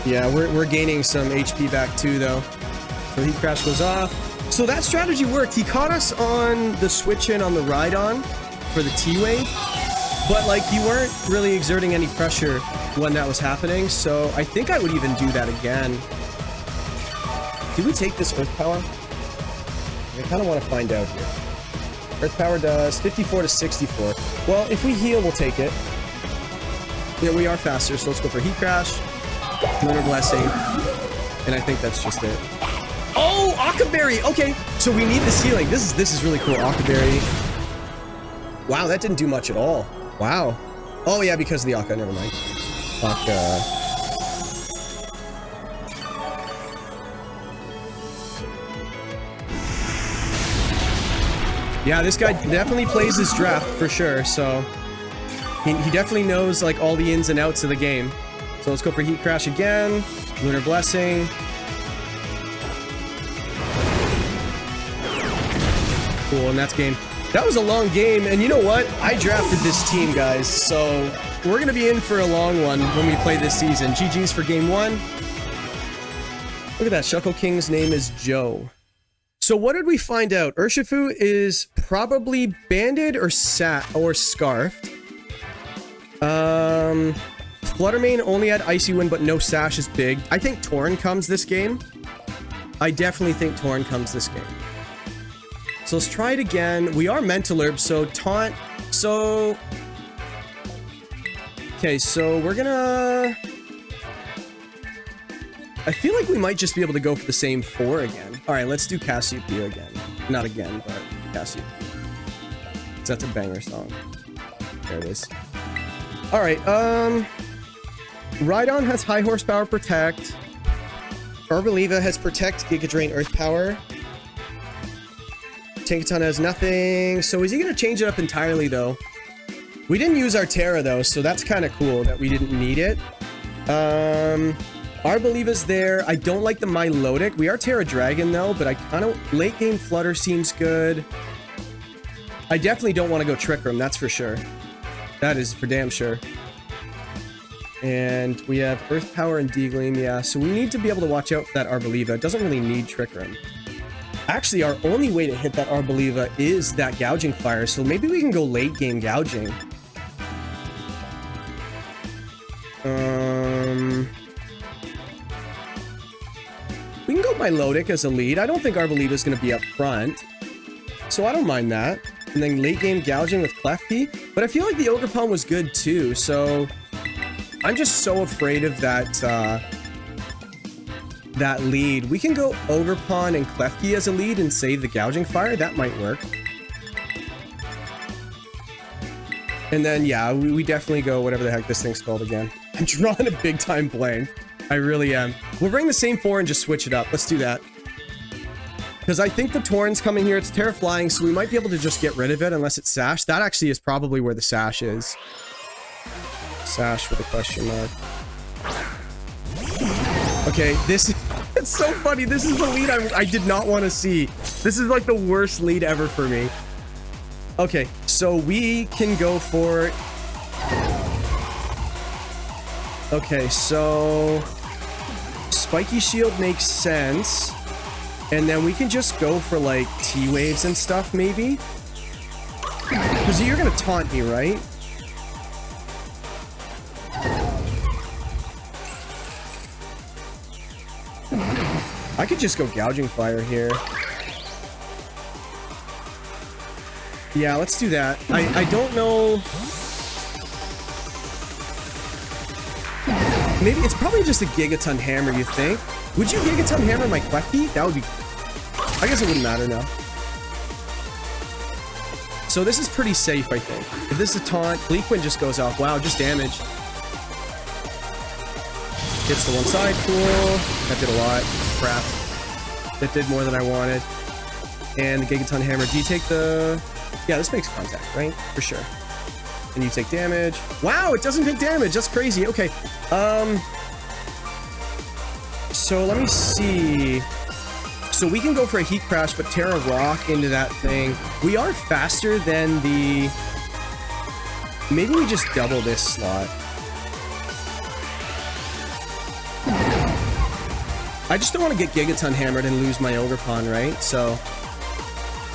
Yeah, we're gaining some HP back too, though. So Heat Crash goes off. So that strategy worked. He caught us on the switch in on the Rhydon for the T-Wave. But, like, you weren't really exerting any pressure when that was happening. So I think I would even do that again. Do we take this Earth Power? I kind of want to find out here. Earth Power does 54 to 64. Well, if we heal, we'll take it. Yeah, we are faster, so let's go for Heat Crash. Lunar Blessing, and I think that's just it. Oh, Occaberry! Okay, so we need this healing. This is really cool. Occaberry. Wow, that didn't do much at all. Wow. Oh yeah, because of the Occa. Never mind. Occa. Yeah, this guy definitely plays his draft for sure. So he definitely knows like all the ins and outs of the game. So let's go for Heat Crash again. Lunar Blessing. Cool, and that's game. That was a long game, and you know what? I drafted this team, guys, so we're going to be in for a long one when we play this season. GG's for game one. Look at that. Shuckle-King's name is Joe. So what did we find out? Urshifu is probably banded or scarfed. Flutter Mane only had Icy Wind, but no Sash is big. I think Torn comes this game. I definitely think Torn comes this game. So let's try it again. We are Mental Herb, so Taunt. So... Okay, so we're gonna... I feel like we might just be able to go for the same 4 again. Alright, let's do Cassiopeia again. Not again, but Cassiopeia. That's a banger song. There it is. Alright, Rhydon has high horsepower protect. Arboliva has protect, Giga Drain, Earth Power. Tinkaton has nothing. So is he going to change it up entirely, though? We didn't use our Terra, though, so that's kind of cool that we didn't need it. Arboliva's there. I don't like the Milotic. We are Terra Dragon, though, but I kind of... Late game Flutter seems good. I definitely don't want to go Trick Room, that's for sure. That is for damn sure. And we have Earth Power and D-Gleam, yeah. So we need to be able to watch out for that Arboliva. It doesn't really need Trick Room. Actually, our only way to hit that Arboliva is that gouging fire, so maybe we can go late game gouging. We can go Milotic as a lead. I don't think Arboliva is going to be up front, so I don't mind that. And then late game gouging with Klefki, but I feel like the Ogerpon was good too, so I'm just so afraid of that that lead. We can go Ogerpon and Klefki as a lead and save the gouging fire. That might work. And then, yeah, we definitely go whatever the heck this thing's called again. I'm drawing a big time blank. I really am. We'll bring the same 4 and just switch it up. Let's do that. Because I think the Torn's coming here. It's Terra Flying, so we might be able to just get rid of it unless it's Sash. That actually is probably where the Sash is. Sash with a question mark. Okay, this... It's so funny. This is the lead I did not want to see. This is like the worst lead ever for me. Okay, so we can go for... Okay, so... Spiky Shield makes sense. And then we can just go for, like, T-Waves and stuff, maybe? Because you're going to taunt me, right? I could just go Gouging Fire here. Yeah, let's do that. I don't know... Maybe it's probably just a Gigaton Hammer, you think? Would you Gigaton Hammer my Klefki? That would be... I guess it wouldn't matter now. So this is pretty safe, I think. If this is a taunt, Bleakwind just goes off. Wow, just damage. Hits the one side, cool. That did a lot. Crap. That did more than I wanted. And the Gigaton Hammer. Do you take the... Yeah, this makes contact, right? For sure. And you take damage. Wow, it doesn't take damage. That's crazy. Okay. So let me see. So we can go for a Heat Crash, but Terra Rock into that thing. We are faster than the... Maybe we just double this slot. I just don't want to get Gigaton hammered and lose my Ogerpon, right? So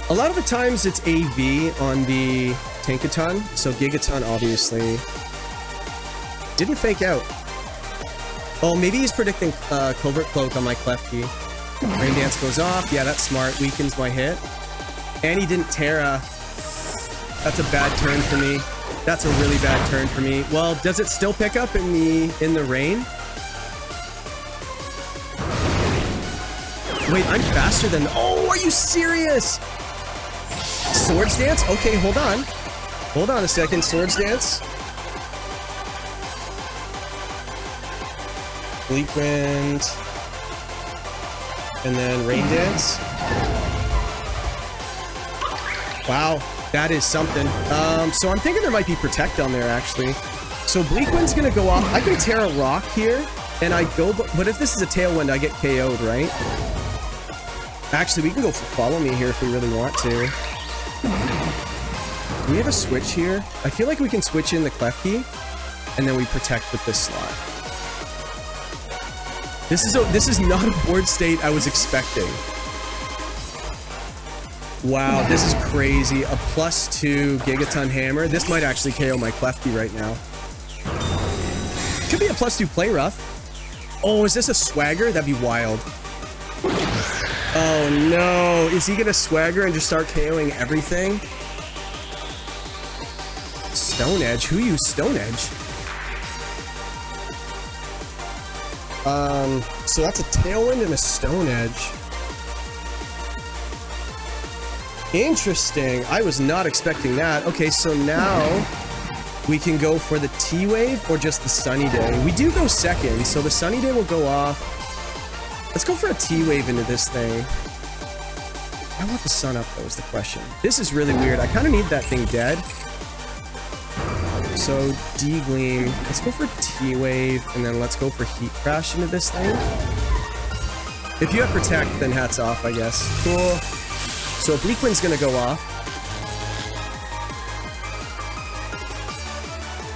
a lot of the times it's AV on the Tinkaton, so Gigaton obviously didn't fake out. Oh, maybe he's predicting Covert Cloak on my Klefki. Rain Dance goes off. Yeah, that's smart. Weakens my hit. And he didn't Terra. That's a bad turn for me. That's a really bad turn for me. Well, does it still pick up in the rain? Wait, I'm faster than... Oh, are you serious? Swords Dance? Okay, hold on. Hold on a second. Swords Dance. Bleak Wind. And then Rain Dance. Wow, that is something. So I'm thinking there might be Protect on there, actually. So Bleak Wind's gonna go off. I can Terra Rock here, and I go... But if this is a Tailwind, I get KO'd, right? Actually, we can go for Follow Me here if we really want to. Do we have a switch here? I feel like we can switch in the Klefki, and then we Protect with this slot. This is not a board state I was expecting. Wow, this is crazy. A +2 Gigaton Hammer. This might actually KO my Klefki right now. Could be a +2 Play Rough. Oh, is this a Swagger? That'd be wild. Oh no, is he gonna Swagger and just start KOing everything? Stone Edge? Who used Stone Edge? So that's a Tailwind and a Stone Edge. Interesting. I was not expecting that. Okay, so now we can go for the T-Wave or just the Sunny Day. We do go second, so the Sunny Day will go off. Let's go for a T-Wave into this thing. I want the sun up, though, is the question. This is really weird. I kind of need that thing dead. So, D-Gleam. Let's go for T-Wave, and then let's go for Heat Crash into this thing. If you have Protect, then hats off, I guess. Cool. So, Bleakwind's gonna go off.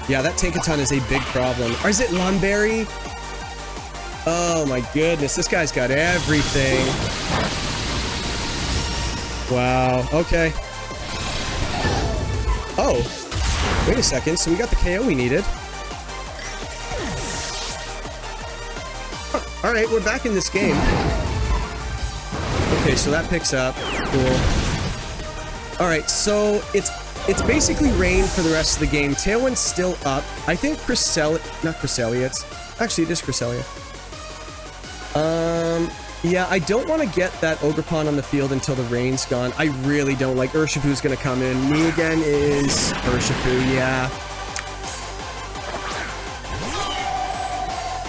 Yeah, that Tinkaton is a big problem. Or is it Lunberry? Oh my goodness, this guy's got everything. Wow, okay. Oh, wait a second. So we got the KO we needed. All right, we're back in this game. Okay, so that picks up. Cool. All right, so it's basically rain for the rest of the game. Tailwind's still up. I think not Cresselia. Actually, it is Cresselia. Yeah, I don't want to get that Ogerpon on the field until the rain's gone. I really don't. Like, Urshifu's gonna come in. Me again is Urshifu, yeah.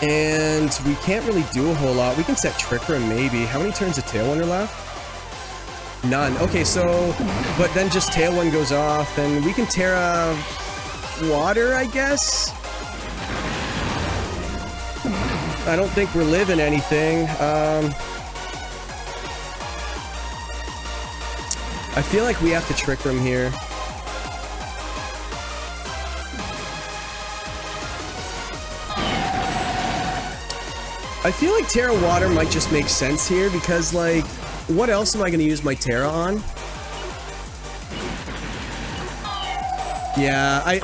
And we can't really do a whole lot. We can set Trick Room, maybe. How many turns of Tailwind are left? None. Okay, so... But then just Tailwind goes off, and we can Terra... Water, I guess? I don't think we're living anything. I feel like we have to Trick Room here. I feel like Terra Water might just make sense here because, like, what else am I going to use my Terra on? Yeah,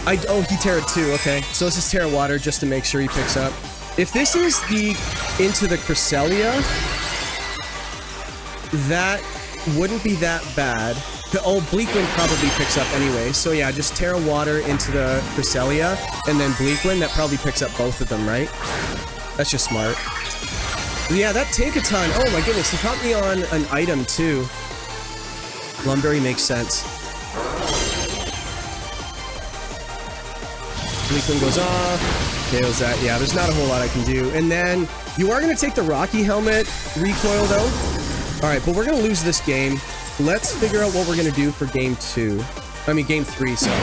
oh, he Terra too. Okay, so this is Terra Water just to make sure he picks up. If this is the into the Cresselia, that wouldn't be that bad. Oh, Bleakwind probably picks up anyway. So yeah, just Terra Water into the Cresselia, and then Bleakwind, that probably picks up both of them, right? That's just smart. Yeah, that Tinkaton, oh my goodness, he caught me on an item too. Lumberry makes sense. Bleakwind goes off, KOs that. Yeah, there's not a whole lot I can do. And then, you are going to take the Rocky Helmet recoil though. Alright, but we're going to lose this game. Let's figure out what we're going to do for game 2. I mean, game 3, sorry.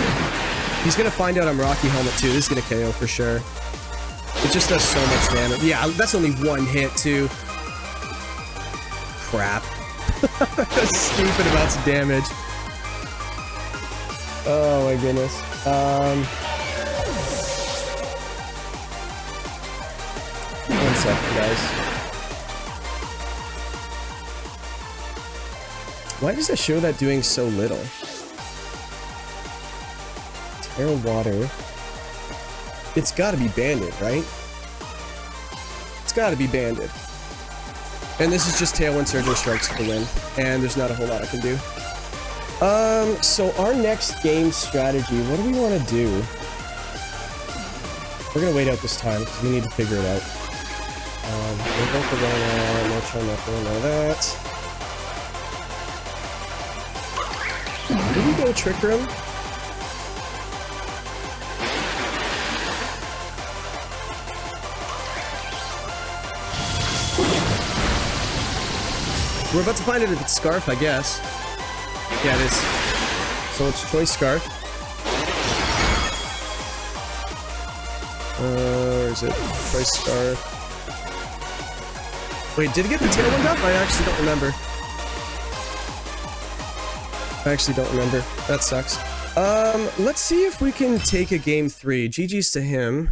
He's going to find out I'm Rocky Helmet too. This is going to KO for sure. It just does so much damage. Yeah, that's only one hit too. Crap. That's stupid amounts of damage. Oh my goodness. One second, guys. Why does it show that doing so little? Terra Water. It's gotta be banded, right? It's gotta be banded. And this is just Tailwind Surgery Strikes for the win. And there's not a whole lot I can do. So our next game strategy, what do we want to do? We're gonna wait out this time, because we need to figure it out. No Corona, no Charm, none of that. Did we go Trick Room? We're about to find it if it's Scarf, I guess. Yeah, it is. So it's Choice Scarf. Where is it? Choice Scarf. Wait, did it get the Tailwind up? I actually don't remember. That sucks. Let's see if we can take a game 3. GG's to him.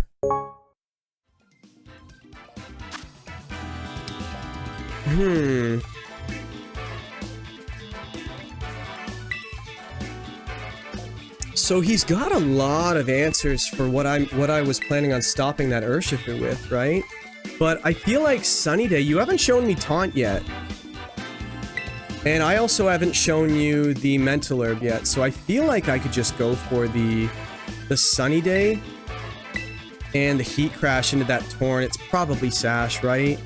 So he's got a lot of answers for what I was planning on stopping that Urshifu with, right? But I feel like Sunny Day, you haven't shown me Taunt yet. And I also haven't shown you the Mental Herb yet, so I feel like I could just go for the Sunny Day and the Heat Crash into that Torn. It's probably Sash, right?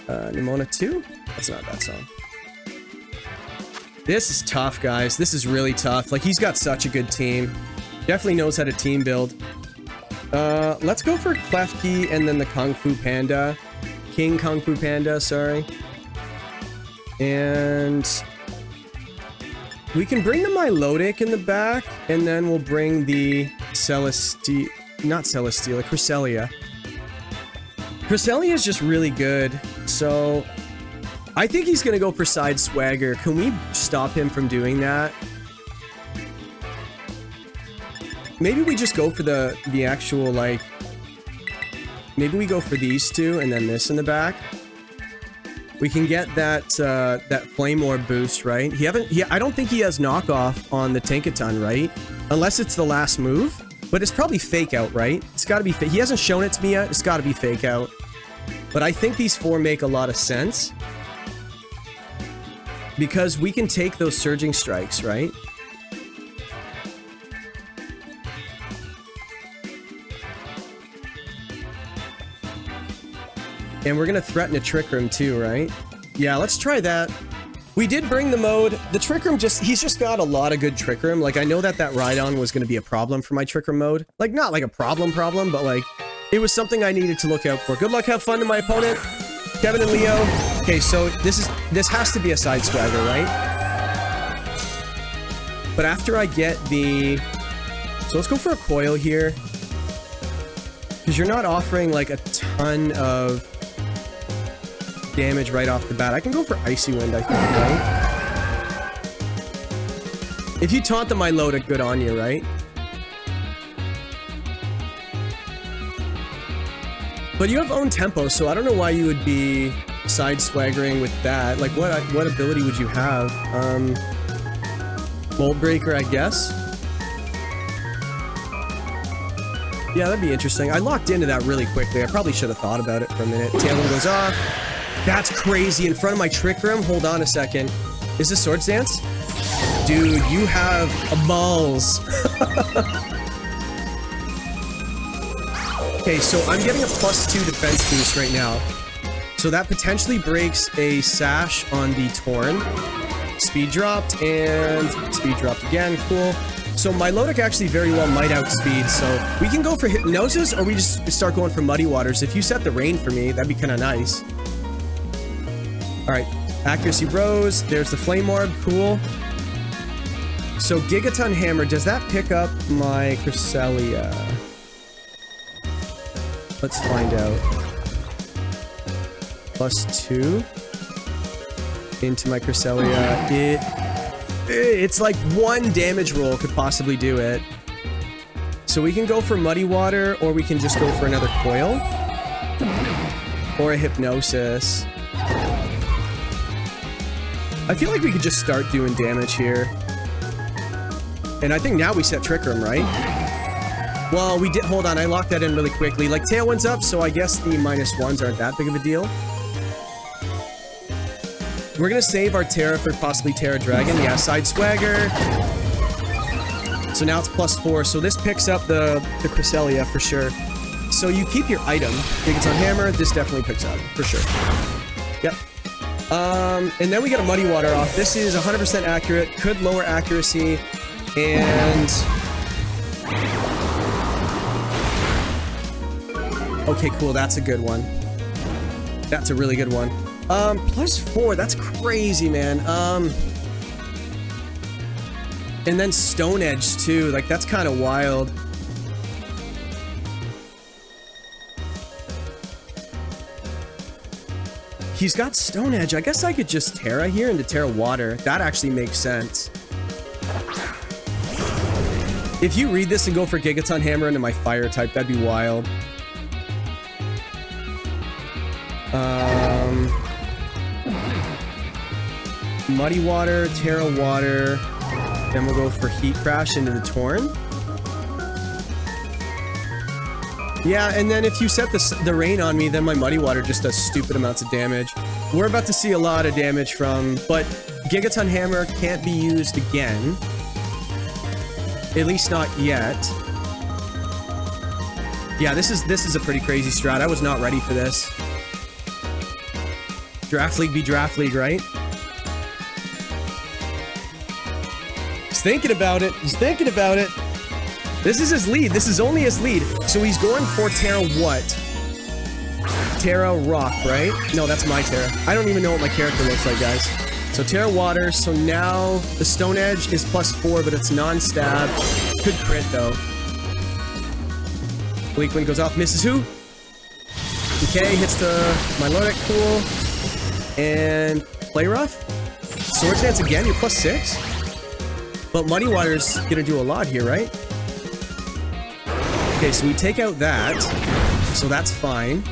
Nimona 2? That's not a bad song. This is tough, guys. This is really tough. Like, he's got such a good team. Definitely knows how to team build. Let's go for Klefki and then the Kung Fu Panda. King Kung Fu Panda, sorry. And we can bring the Milotic in the back, and then we'll bring the Celestia, not Celesteela, Cresselia. Cresselia is just really good, so I think he's gonna go for Side Swagger. Can we stop him from doing that? Maybe we just go for the actual, like, maybe we go for these two and then this in the back. We can get that that Flame Orb boost, right? I don't think he has knockoff on the Tinkaton, right? Unless it's the last move. But it's probably Fake Out, right? It's got to be fake. He hasn't shown it to me yet. It's got to be Fake Out. But I think these 4 make a lot of sense. Because we can take those Surging Strikes, right? And we're going to threaten a Trick Room too, right? Yeah, let's try that. We did bring the mode. The Trick Room he's just got a lot of good Trick Room. Like, I know that Rhydon was going to be a problem for my Trick Room mode. Like, not like a problem, but like, it was something I needed to look out for. Good luck, have fun to my opponent, Kevin and Leo. Okay, so this has to be a Side Swagger, right? But after I get the... So let's go for a Coil here. Because you're not offering like a ton of damage right off the bat. I can go for Icy Wind, I think, right? If you taunt the Milotic, good on you, right? But you have own tempo, so I don't know why you would be Side Swaggering with that. Like, what ability would you have? Mold Breaker, I guess? Yeah, that'd be interesting. I locked into that really quickly. I probably should have thought about it for a minute. Tailwind goes off. That's crazy. In front of my Trick Room? Hold on a second. Is this Swords Dance? Dude, you have balls. Okay, so I'm getting a +2 defense boost right now. So that potentially breaks a Sash on the Torn. Speed dropped, and speed dropped again. Cool. So Milotic actually very well might outspeed, so we can go for Hypnosis, or we just start going for Muddy Waters. If you set the Rain for me, that'd be kind of nice. Alright, Accuracy rose. There's the Flame Orb. Cool. So Gigaton Hammer, does that pick up my Cresselia? Let's find out. +2 into my Cresselia. It's like 1 damage roll could possibly do it. So we can go for Muddy Water, or we can just go for another Coil. Or a Hypnosis. I feel like we could just start doing damage here. And I think now we set Trick Room, right? Well, we did. Hold on, I locked that in really quickly. Like, Tailwind's up, so I guess the -1s aren't that big of a deal. We're gonna save our Terra for possibly Terra Dragon. Yeah, Side Swagger. So now it's +4. So this picks up the Cresselia for sure. So you keep your item. Gigaton Hammer. This definitely picks up for sure. Yep. And then we get a Muddy Water off. This is 100% accurate. Could lower accuracy. And... Okay, cool. That's a good one. That's a really good one. +4. That's crazy, man. And then Stone Edge, too. Like, that's kind of wild. He's got Stone Edge. I guess I could just Terra here into Terra Water. That actually makes sense. If you read this and go for Gigaton Hammer into my Fire type, that'd be wild. Muddy Water, Terra Water, then we'll go for Heat Crash into the Torn. Yeah, and then if you set the Rain on me, then my Muddy Water just does stupid amounts of damage. We're about to see a lot of damage from, but Gigaton Hammer can't be used again. At least not yet. Yeah, this is a pretty crazy strat. I was not ready for this. Draft League be Draft League, right? He's thinking about it. He's thinking about it. This is his lead. This is only his lead. So he's going for Terra what? Terra Rock, right? No, that's my Terra. I don't even know what my character looks like, guys. So Terra Water. So now the Stone Edge is +4, but it's non-stab. Could crit, though. Bleak Wind goes off. Misses who? Okay, hits the Milotic. Cool. And Play Rough. Swords Dance again. You're +6. But Muddy Water's gonna do a lot here, right? Okay, so we take out that. So that's fine.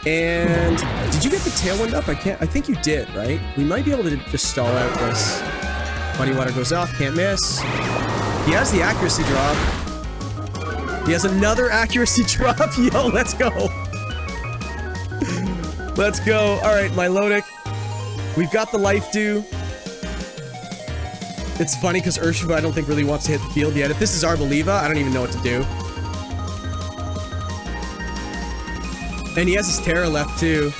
And did you get the tailwind up? I think you did, right? We might be able to just stall out this. Muddy Water goes off, can't miss. He has the accuracy drop. He has another accuracy drop. Yo, let's go. Let's go. All right, Milotic. We've got the life dew. It's funny because Urshifu, I don't think, really wants to hit the field yet. If this is Arboliva, I don't even know what to do. And he has his Terra left, too.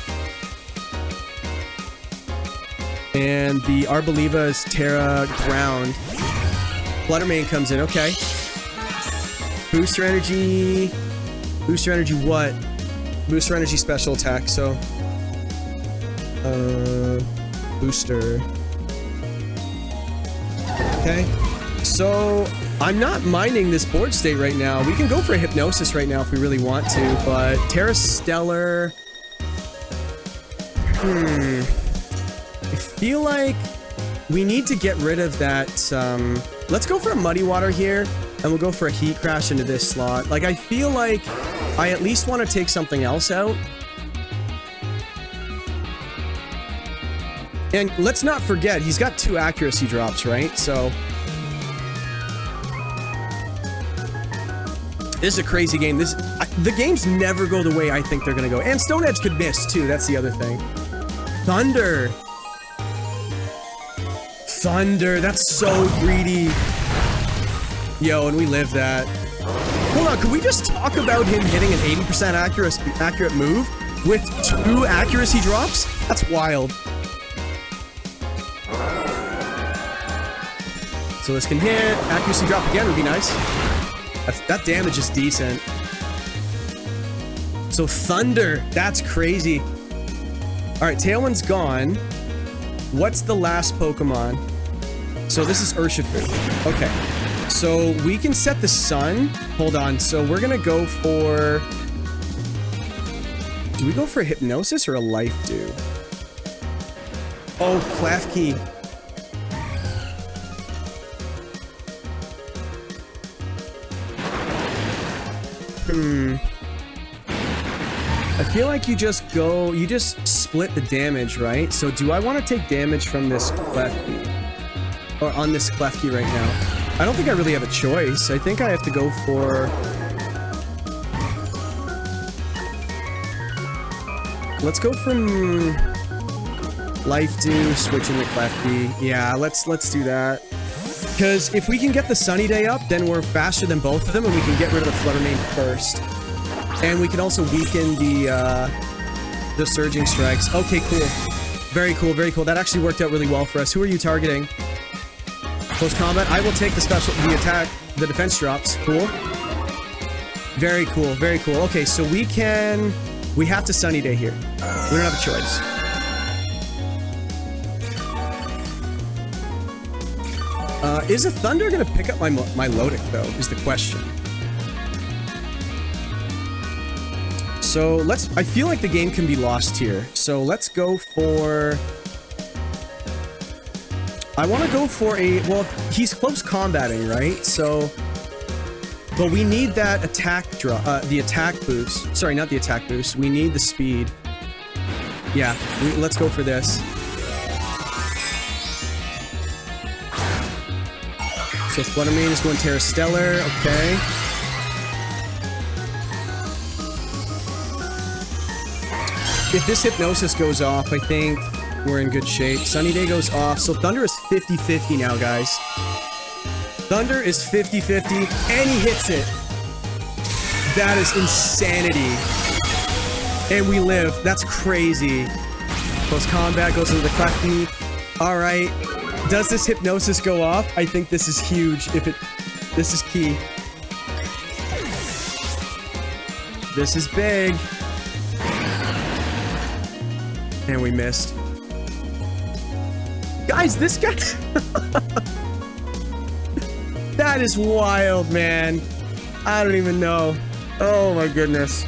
And the Arboliva is Terra Ground. Flutter Mane comes in. Okay. Booster Energy. Booster Energy what? Booster Energy special attack, so... Booster. Okay. So, I'm not minding this board state right now. We can go for a Hypnosis right now if we really want to, but Terra Stellar... I feel like we need to get rid of that, let's go for a Muddy Water here, and we'll go for a Heat Crash into this slot. Like, I feel like I at least want to take something else out. And let's not forget, he's got 2 accuracy drops, right? So... this is a crazy game. The games never go the way I think they're going to go. And Stone Edge could miss, too. That's the other thing. Thunder. Thunder. That's so greedy. Yo, and we live that. Hold on. Could we just talk about him hitting an 80% accurate move with 2 accuracy drops? That's wild. So this can hit. Accuracy drop again would be nice. That damage is decent. So Thunder, that's crazy. All right, Tailwind's gone. What's the last Pokemon? So this is Urshifu. Okay, so we can set the Sun. Hold on, so we're gonna go for... do we go for a Hypnosis or a Life Dew? Oh, Klefki. I feel like you just split the damage, right? So do I want to take damage from this Klefki? Or on this Klefki right now? I don't think I really have a choice. I think I have to go for... let's go from Life Dew, switch into Klefki. Yeah, let's do that. Because if we can get the Sunny Day up, then we're faster than both of them, and we can get rid of the Flutter Mane first. And we can also weaken the Surging Strikes. Okay, cool. Very cool, very cool. That actually worked out really well for us. Who are you targeting? Close combat. I will take the defense drops. Cool. Very cool, very cool. Okay, so we have to Sunny Day here. We don't have a choice. Is a Thunder gonna pick up my Milotic, though, is the question. So I feel like the game can be lost here. So let's go for... I want to go for a... well, he's close combating, right? So... but we need that attack the attack boost. Sorry, not the attack boost. We need the speed. Yeah, let's go for this. So Flutter Mane is going Terra Stellar. Okay. If this Hypnosis goes off, I think we're in good shape. Sunny Day goes off. So Thunder is 50-50 now, guys. Thunder is 50-50, and he hits it. That is insanity. And we live. That's crazy. Close combat goes into the Klefki. All right. Does this Hypnosis go off? I think this is huge. This is key. This is big. And we missed. Guys, this guy... that is wild, man. I don't even know. Oh my goodness.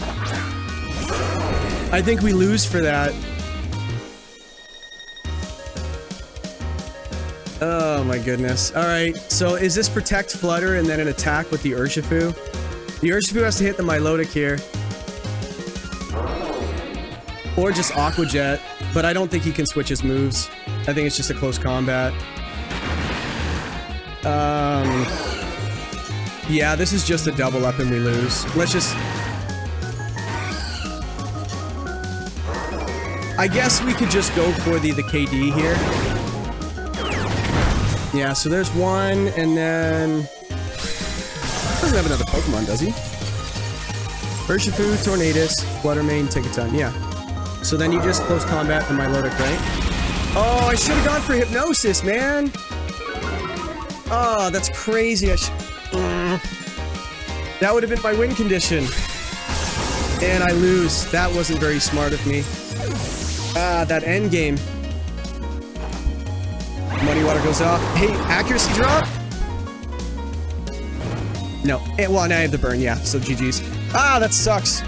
I think we lose for that. Oh my goodness. Alright, so is this Protect Flutter and then an attack with the Urshifu? The Urshifu has to hit the Milotic here. Or just Aqua Jet, but I don't think he can switch his moves. I think it's just a close combat. Yeah, this is just a double up and we lose. Let's just... I guess we could just go for the KD here. Yeah, so there's one, and then... Doesn't have another Pokemon, does he? Urshifu, Tornadus, Flutter Mane, Tinkaton. Yeah. So then you just close combat for Milotic, right? Oh, I should have gone for Hypnosis, man! Oh, that's crazy. I should... That would have been my win condition. And I lose. That wasn't very smart of me. Ah, that end game. Muddy Water goes off. Hey, accuracy drop? No. Well, now I have the burn, yeah, so GG's. Ah, that sucks.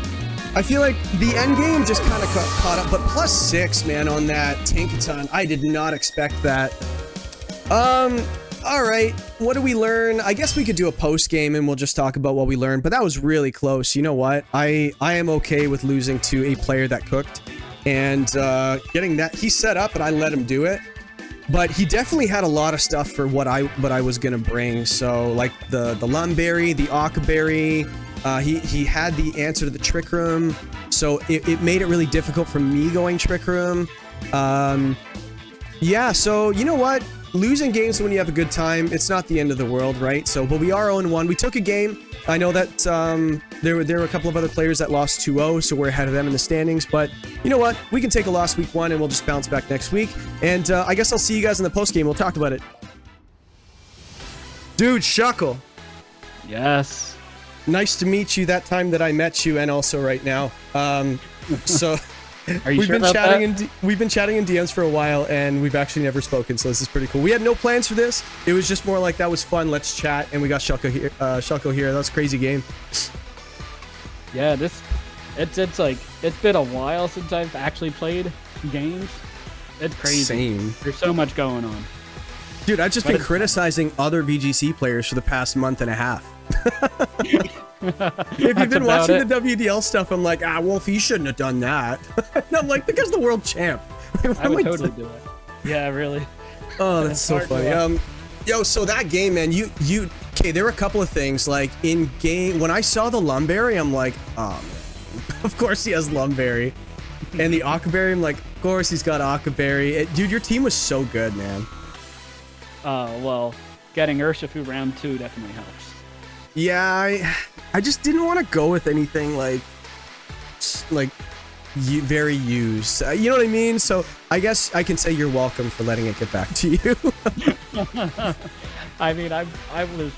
I feel like the end game just kind of caught up, but +6, man, on that Tinkaton. I did not expect that. Alright, what do we learn? I guess we could do a post game and we'll just talk about what we learned, but that was really close. You know what? I am okay with losing to a player that cooked and getting that. He set up and I let him do it. But he definitely had a lot of stuff for what I was gonna bring. So like the Lumberry, the Occaberry, he had the answer to the Trick Room. So it made it really difficult for me going Trick Room. Yeah, so you know what? Losing games when you have a good time, it's not the end of the world, right? So, but we are 0-1. We took a game. I know that there were a couple of other players that lost 2-0, so we're ahead of them in the standings. But you know what? We can take a loss week 1, and we'll just bounce back next week. And I guess I'll see you guys in the post game. We'll talk about it. Dude, Shuckle. Yes. Nice to meet you that time that I met you, and also right now. So. Are you sure about that? We've been chatting in DMs for a while, and we've actually never spoken, so this is pretty cool. We had no plans for this. It was just more like, that was fun, let's chat, and we got Shuckle here. That was a crazy game. Yeah, it's like, it's been a while since I've actually played games. It's crazy. Same. There's so much going on. Dude, I've just been criticizing other VGC players for the past month and a half. If you've been watching the WDL stuff, I'm like, Wolf, you shouldn't have done that. And I'm like, the guy's the world champ. I would totally do it. Yeah, really. Oh, that's so funny. Yo, so that game, man, okay, there were a couple of things, like, in game, when I saw the Lumberry, I'm like, oh, man, of course he has Lumberry. And the Occaberry, I'm like, of course he's got Occaberry. Dude, your team was so good, man. Well, getting Urshifu round 2 definitely helps. Yeah, I just didn't want to go with anything like very used. You know what I mean? So I guess I can say you're welcome for letting it get back to you. I mean, I was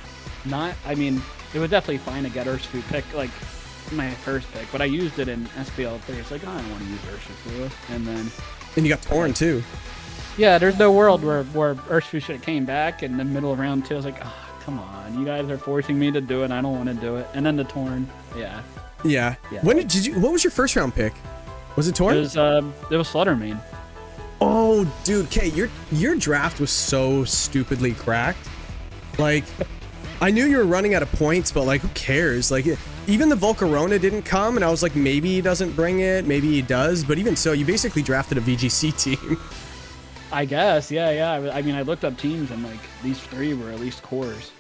not. I mean, it was definitely fine to get Urshifu pick like my first pick, but I used it in SPL 3. It's like, I don't want to use Urshifu, and then you got Torn too. Yeah, there's no world where Urshifu should have came back in the middle of round 2. I was like, oh, come on, you guys are forcing me to do it. I don't want to do it. And then the Torn, yeah. When did you? What was your first round pick? Was it Torn? It was Flutter Mane. Oh, dude, Kay, your draft was so stupidly cracked. Like, I knew you were running out of points, but like, who cares? Like, even the Volcarona didn't come, and I was like, maybe he doesn't bring it, maybe he does. But even so, you basically drafted a VGC team. I guess, yeah. I mean, I looked up teams, and like these 3 were at least cores.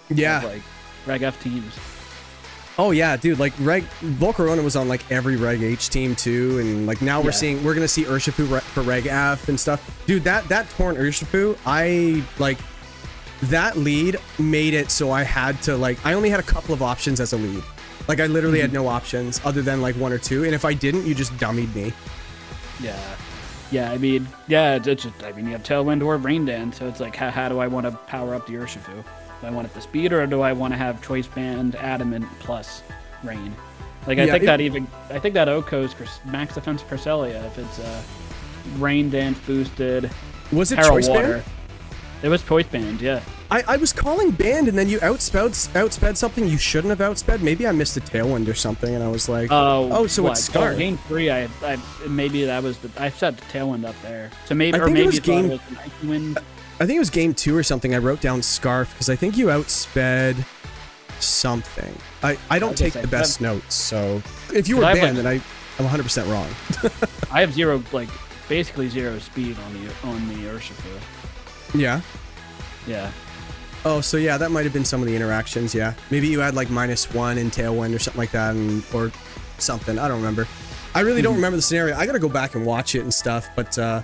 Yeah. Of, like Reg F teams. Oh yeah, dude. Like Volcarona was on like every Reg H team too, and like now we're gonna see Urshifu for Reg F and stuff. Dude, that Torn Urshifu, that lead made it so I had to I only had a couple of options as a lead. Like I literally had no options other than like 1 or 2, and if I didn't, you just dummied me. Yeah, I mean, yeah, it's just, I mean, you have Tailwind or Rain Dance, so it's like, how do I want to power up the Urshifu? Do I want it the speed, or do I want to have Choice Band, Adamant, plus Rain? Like, I think that Oko's max defense Percelia, if it's Rain Dance boosted. Was it Peril Choice Water. Band? It was Choice Band, yeah. I was calling Band, and then you outsped something you shouldn't have outsped. Maybe I missed a Tailwind or something, and I was like, oh, so it's Scarf. Game 3, maybe that was I set the Tailwind up there. So maybe, it was game. It was the Wind. I think it was game 2 or something. I wrote down Scarf because I think you outsped something. I don't take the best notes, so if you were Band, then I'm 100% wrong. I have zero, like, basically zero speed on the Urshifu. Yeah. Yeah. Oh, so yeah, that might have been some of the interactions, yeah. Maybe you had like -1 in Tailwind or something like that, or something. I don't remember. I really don't remember the scenario. I gotta go back and watch it and stuff, but no,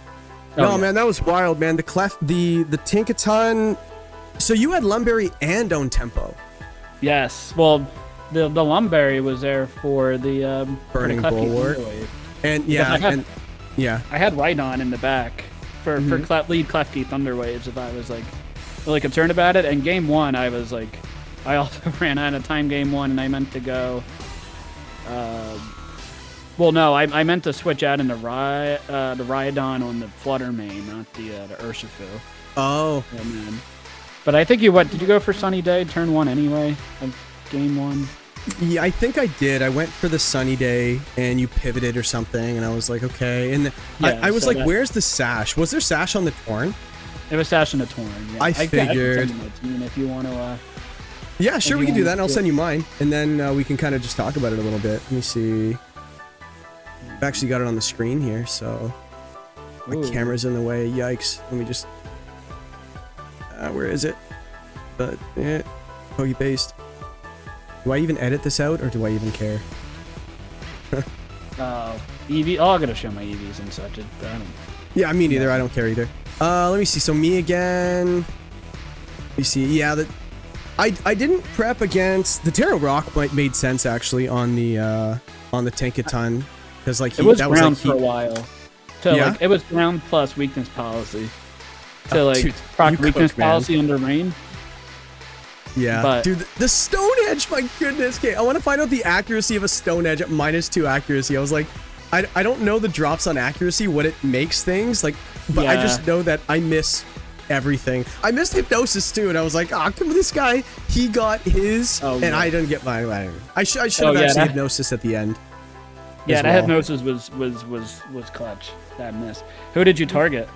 yeah. man, that was wild, man. The Tinkaton. So you had Lumberry and Own Tempo. Yes. Well, the Lumberry was there for the Burning for the Clefty Bulwark. Thunderwave. And yeah, yeah. I had Rhydon in the back for lead Clefty Thunderwaves if I was like really concerned about it. And game 1, I was like, I also ran out of time game 1, and I meant to go. Well, no, I meant to switch out into the Rhydon on the Flutter Mane, not the Urshifu. Oh. Yeah, man. But I think you did you go for Sunny Day turn 1 anyway of game 1? Yeah, I think I did. I went for the Sunny Day, and you pivoted or something, and I was like, okay. And I was like, where's the Sash? Was there Sash on the Torn? It was Sash on the Torn. Yeah. I figured. I can send you my team if you want to. Yeah, sure, we can do that, and I'll send you mine, and then we can kind of just talk about it a little bit. Let me see. I've actually got it on the screen here, so my camera's in the way. Yikes. Let me just... where is it? But, Poke Paste. Do I even edit this out, or do I even care? EV. Oh, I'm gonna show my EVs and such. Yeah, me neither. I don't care either. Let me see. So me again. Let me see. Yeah, I didn't prep against the Terra Rock. Made sense actually on the Tinkaton, because like it was ground for a while. So like it was ground plus weakness policy. So like proc weakness policy under rain. Yeah, but, dude, the Stone Edge, my goodness. Okay, I want to find out the accuracy of a Stone Edge at -2 accuracy. I was like, I don't know the drops on accuracy, what it makes things, like, but I just know that I miss everything. I missed Hypnosis too, and I was like, come on, this guy, he got his, and I didn't get mine. I should have actually Hypnosis at the end. Yeah, that Hypnosis was clutch. That miss. Who did you target?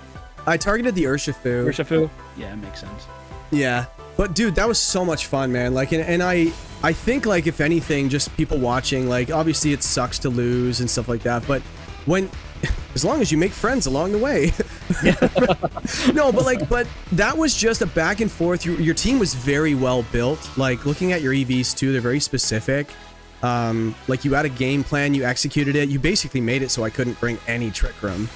I targeted the Urshifu. Urshifu? Yeah, it makes sense. Yeah. But dude, that was so much fun, man. Like, and I think, like, if anything, just people watching, like, obviously it sucks to lose and stuff like that, but as long as you make friends along the way. No, but that was just a back and forth. Your team was very well built. Like, looking at your EVs too, they're very specific. Like, you had a game plan, you executed it, you basically made it so I couldn't bring any Trick Room.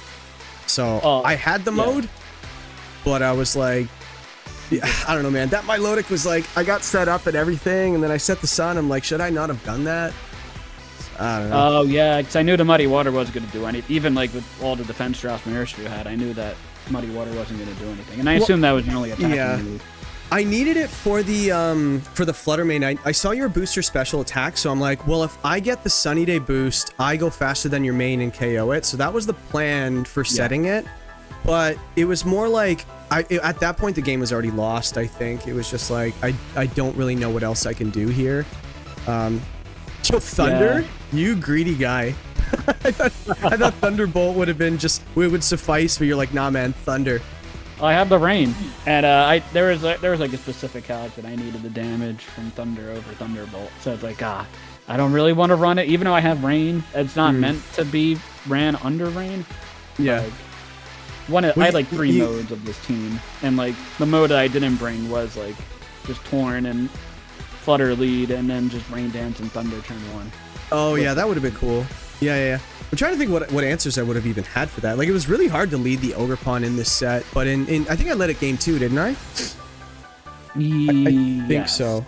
So I had the mode, but I was like, I don't know, man. That Milotic was like, I got set up and everything, and then I set the sun. I'm like, should I not have done that? I don't know. Oh, yeah, because I knew the Muddy Water wasn't going to do anything. Even like with all the defense drops my Urshifu had, I knew that Muddy Water wasn't going to do anything. And I assumed that was your only attacking move. I needed it for the Flutter Mane. I saw your booster special attack, so I'm like, well, if I get the Sunny Day boost, I go faster than your main and KO it. So that was the plan for setting it. But it was more like, at that point, the game was already lost, I think. It was just like, I don't really know what else I can do here. Yo, Thunder? You greedy guy. I thought Thunderbolt would have been would suffice, but you're like, nah, man, Thunder. I have the rain, and there was like a specific calc that I needed the damage from Thunder over Thunderbolt. So it's like, I don't really want to run it, even though I have rain. It's not meant to be ran under rain. Yeah. Like, I had like 3 modes of this team, and like the mode that I didn't bring was like just Torn and Flutter lead, and then just Rain Dance and Thunder turn 1. Oh yeah, that would have been cool. Yeah. I'm trying to think what answers I would have even had for that. Like, it was really hard to lead the Ogerpon in this set, but in I think I led it game 2, didn't I? I think so.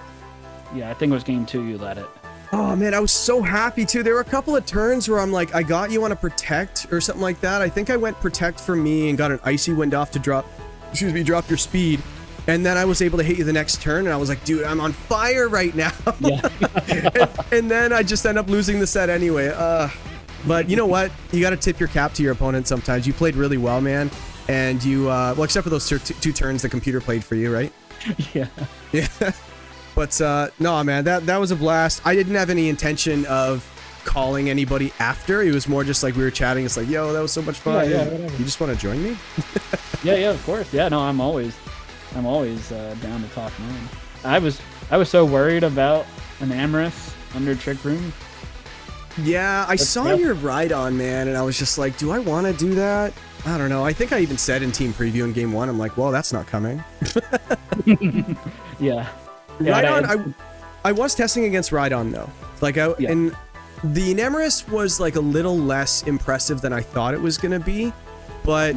Yeah, I think it was game 2 you led it. Oh man, I was so happy too. There were a couple of turns where I'm like, I got you on a Protect or something like that. I think I went Protect for me and got an Icy Wind off to drop your speed. And then I was able to hit you the next turn, and I was like, dude, I'm on fire right now. Yeah. and then I just end up losing the set anyway. But you know what? You got to tip your cap to your opponent sometimes. You played really well, man. And you, well, except for those 2 turns the computer played for you, right? Yeah. Yeah. But no, man, that was a blast. I didn't have any intention of calling anybody after. It was more just like we were chatting. It's like, yo, that was so much fun. Yeah, you just want to join me? yeah, of course. Yeah, no, I'm always down to talk mine. I was so worried about an Amorous under Trick Room. Yeah, I saw your Rhydon, man, and I was just like, do I want to do that? I don't know. I think I even said in team preview in game 1, I'm like, well, that's not coming. Yeah. Rhydon, I was testing against Rhydon, though. Like, and the Nemeris was like a little less impressive than I thought it was going to be, but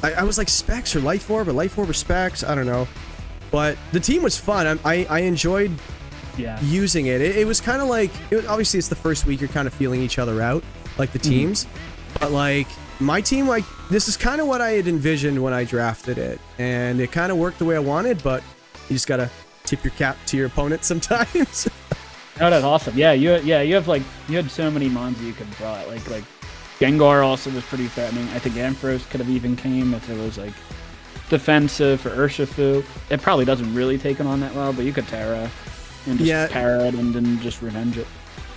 I was like Specs or Life Orb or Specs, I don't know. But the team was fun. I enjoyed using it. It was kind of like, obviously it's the first week, you're kind of feeling each other out, like the teams. But like, my team, like, this is kind of what I had envisioned when I drafted it. And it kind of worked the way I wanted, but you just got to tip your cap to your opponent sometimes. Oh, that's awesome. Yeah, you had so many mons you could brought. Like Gengar also was pretty threatening. I think Ampharos could have even came if it was like defensive for Urshifu. It probably doesn't really take it on that well, but you could Terra and just Terra it and then just revenge it.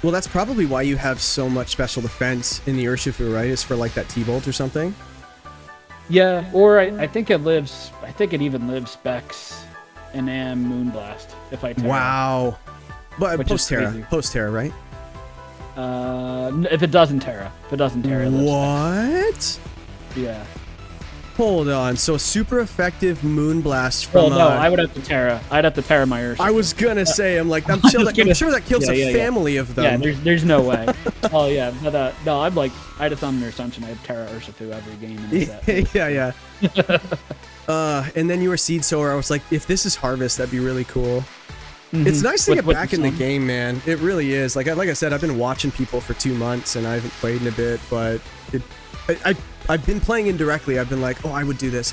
Well, that's probably why you have so much special defense in the Urshifu, right? Is for like that T-Bolt or something? Yeah, or I think it lives, I think it even lives Specs and Moonblast if I Terra. Wow. But post-Terra, right? If it doesn't Terra. If it doesn't Terra, it lives Specs. Yeah. Hold on. So super effective Moonblast from... no, I would have to Terra. I'd have to Terra my Urshifu. I was gonna say, I'm sure that kills a family of them. Yeah, there's no way. Oh yeah, but no, I'm like, I'd have thumb your assumption I'd Terra Urshifu every game in the set. Yeah. And then you were Seed Sower. I was like, if this is Harvest, that'd be really cool. It's nice to get back in the game, man. It really is. Like I said, I've been watching people for 2 months, and I haven't played in a bit, but I've been playing indirectly. I've been like, oh, I would do this,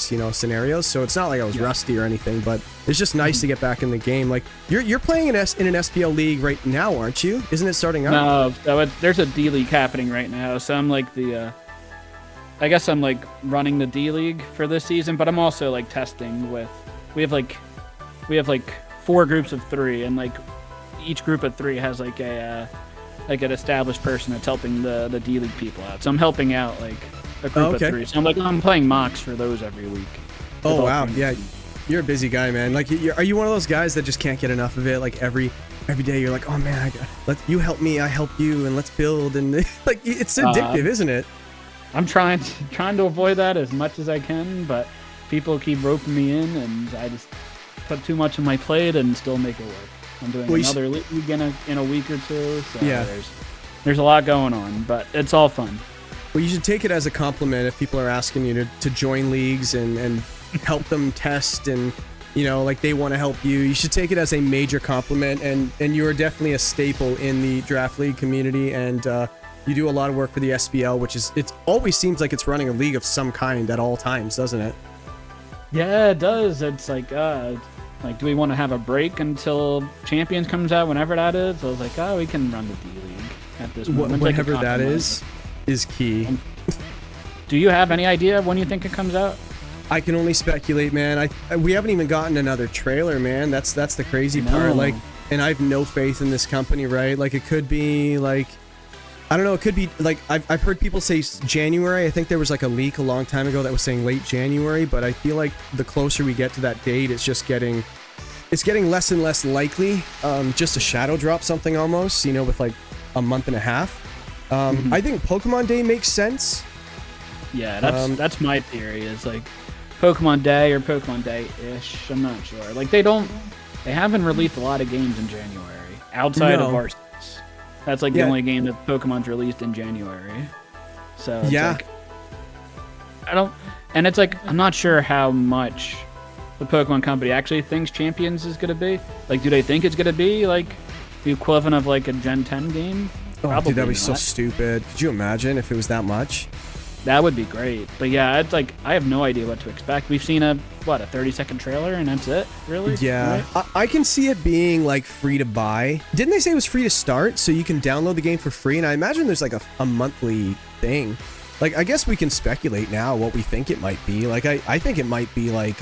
you know, scenarios. So it's not like I was rusty or anything, but it's just nice to get back in the game. Like you're playing in an SPL league right now, aren't you? Isn't it starting up? No, there's a D League happening right now. So I'm like I guess I'm like running the D League for this season, but I'm also like testing with. We have like 4 groups of 3, and like each group of 3 has like an established person that's helping the D League people out. So I'm helping out like a group of 3. So I'm playing mocks for those every week. Oh wow, yeah, you're a busy guy, man. Like, are you one of those guys that just can't get enough of it? Like every day you're like, oh man, you help me, I help you, and let's build, and like it's addictive, isn't it? I'm trying to avoid that as much as I can, but people keep roping me in, and I just put too much on my plate and still make it work. I'm doing another league in a week or 2, so there's a lot going on, but it's all fun. Well, you should take it as a compliment if people are asking you to join leagues and help them test, and you know, like they want to help you. You should take it as a major compliment, and you are definitely a staple in the draft league community, and you do a lot of work for the SPL, which is, it always seems like it's running a league of some kind at all times, doesn't it? Yeah, it does. It's like, do we want to have a break until Champions comes out, whenever that is? So I was like, oh, we can run the D League at this moment. Whenever that is key. Do you have any idea when you think it comes out? I can only speculate, man. We haven't even gotten another trailer, man. That's the crazy part. Like, and I have no faith in this company, right? Like, it could be like, I don't know. It could be like, I've heard people say January. I think there was like a leak a long time ago that was saying late January, but I feel like the closer we get to that date, it's getting less and less likely. Just to shadow drop something almost, you know, with like a month and a half. I think Pokemon Day makes sense. Yeah, that's my theory. Is like Pokemon Day or Pokemon Day-ish. I'm not sure. Like they haven't released a lot of games in January outside of Arceus. That's like the only game that Pokemon's released in January. So it's like, it's like, I'm not sure how much the Pokemon company actually thinks Champions is going to be. Like, do they think it's going to be like the equivalent of like a Gen 10 game? Probably dude, that'd be so stupid. Could you imagine if it was that much? That would be great. But yeah, it's like, I have no idea what to expect. We've seen a 30-second trailer, and that's it, really? Yeah. Right? I can see it being like free to buy. Didn't they say it was free to start, so you can download the game for free? And I imagine there's like a monthly thing. Like, I guess we can speculate now what we think it might be. Like, I think it might be like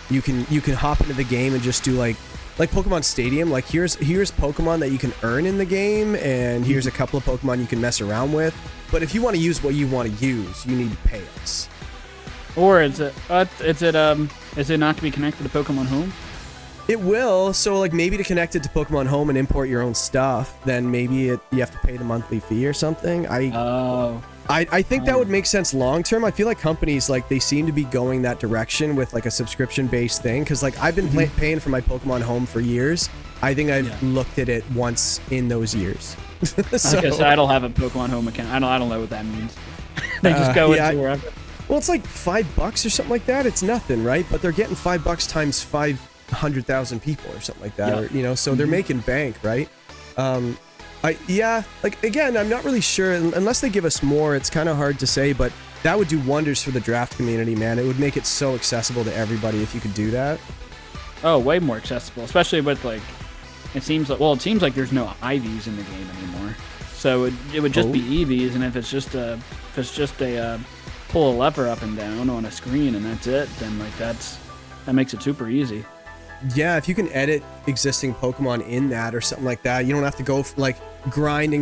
you can hop into the game and just do like Pokemon Stadium. Like, here's Pokemon that you can earn in the game, and here's a couple of Pokemon you can mess around with. But if you want to use what you want to use, you need to pay us. Or is it not to be connected to Pokemon Home? It will. So like maybe to connect it to Pokemon Home and import your own stuff, then maybe you have to pay the monthly fee or something. I think that would make sense long term. I feel like companies like they seem to be going that direction with like a subscription based thing. Cause like I've been paying for my Pokemon Home for years. I think I've looked at it once in those years. So, I guess I don't have a Pokemon Home account. I don't know what that means. They just go into wherever. Well, it's like $5 or something like that. It's nothing, right? But they're getting $5 times 500,000 people or something like that, or, so they're making bank, right? Like again, I'm not really sure unless they give us more. It's kind of hard to say, but that would do wonders for the draft community, man. It would make it so accessible to everybody if you could do that. Oh, way more accessible, especially with like, it seems like there's no IVs in the game anymore. So it would just be EVs, and if it's just a pull a lever up and down on a screen and that's it, then like that makes it super easy. Yeah, if you can edit existing Pokemon in that or something like that, you don't have to go for, like grind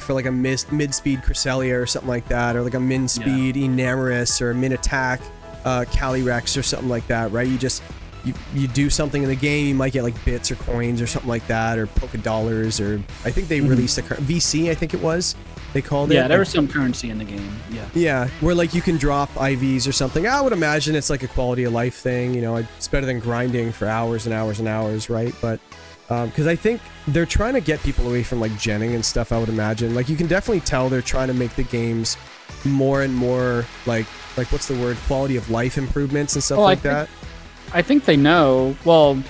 for like a mid-speed Cresselia or something like that, or like a min-speed Enamorus or a min-attack Calyrex or something like that, right? You do something in the game, you might get like bits or coins or something like that, or Pokedollars, or I think they released a VC, I think it was. They called it. Yeah, there was some currency in the game. Yeah, where like you can drop IVs or something. I would imagine it's like a quality of life thing. It's better than grinding for hours and hours and hours, right? But because I think they're trying to get people away from like genning and stuff. I would imagine. Like you can definitely tell they're trying to make the games more and more like what's the word? Quality of life improvements and stuff that. I think they know. Well,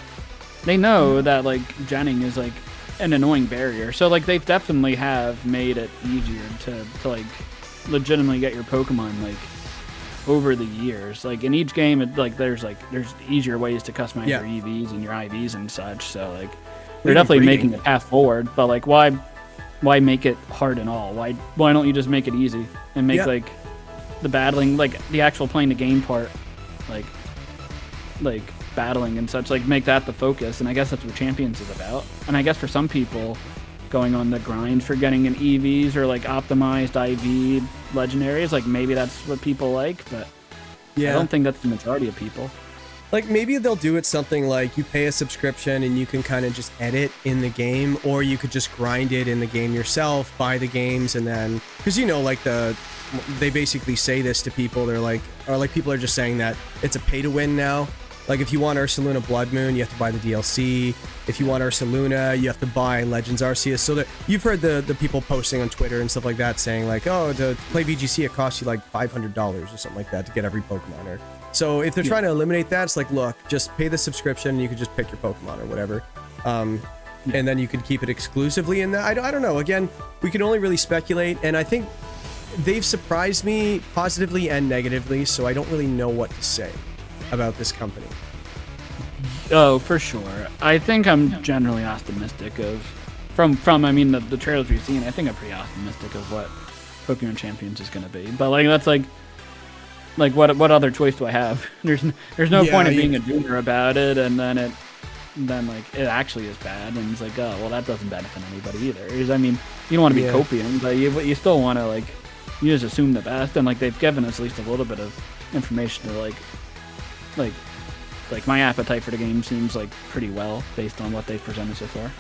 they know that like genning is like an annoying barrier. So like they've definitely have made it easier to like legitimately get your Pokemon like over the years. Like in each game, there's easier ways to customize your EVs and your IVs and such. So like they're definitely making a path forward. But like why make it hard and all? Why don't you just make it easy and make like the battling, like the actual playing the game part, like battling and such, like make that the focus. And I guess that's what Champions is about. And I guess for some people going on the grind for getting an EVs or like optimized IV legendaries, like maybe that's what people like, but I don't think that's the majority of people. Like maybe they'll do it something like you pay a subscription and you can kind of just edit in the game, or you could just grind it in the game yourself, buy the games, and then because like they basically say this to people, they're like, or like people are just saying that it's a pay to win now. Like, if you want Ursaluna Blood Moon, you have to buy the DLC. If you want Ursaluna, you have to buy Legends Arceus. So that you've heard the people posting on Twitter and stuff like that saying, like, oh, to play VGC, it costs you, like, $500 or something like that to get every Pokemon. So if they're trying to eliminate that, it's like, look, just pay the subscription and you can just pick your Pokemon or whatever. And then you can keep it exclusively in that. I don't know. Again, we can only really speculate. And I think they've surprised me positively and negatively, so I don't really know what to say about this company. Oh, for sure. I think I'm generally optimistic from the trailers we've seen. I think I'm pretty optimistic of what Pokemon Champions is going to be. But like that's like what other choice do I have? There's no point in being a doomer about it, and then it actually is bad, and it's like, oh well, that doesn't benefit anybody either. I mean, you don't want to be copium, but you still want to like you just assume the best, and like they've given us at least a little bit of information to like my appetite for the game seems like pretty well based on what they've presented so far.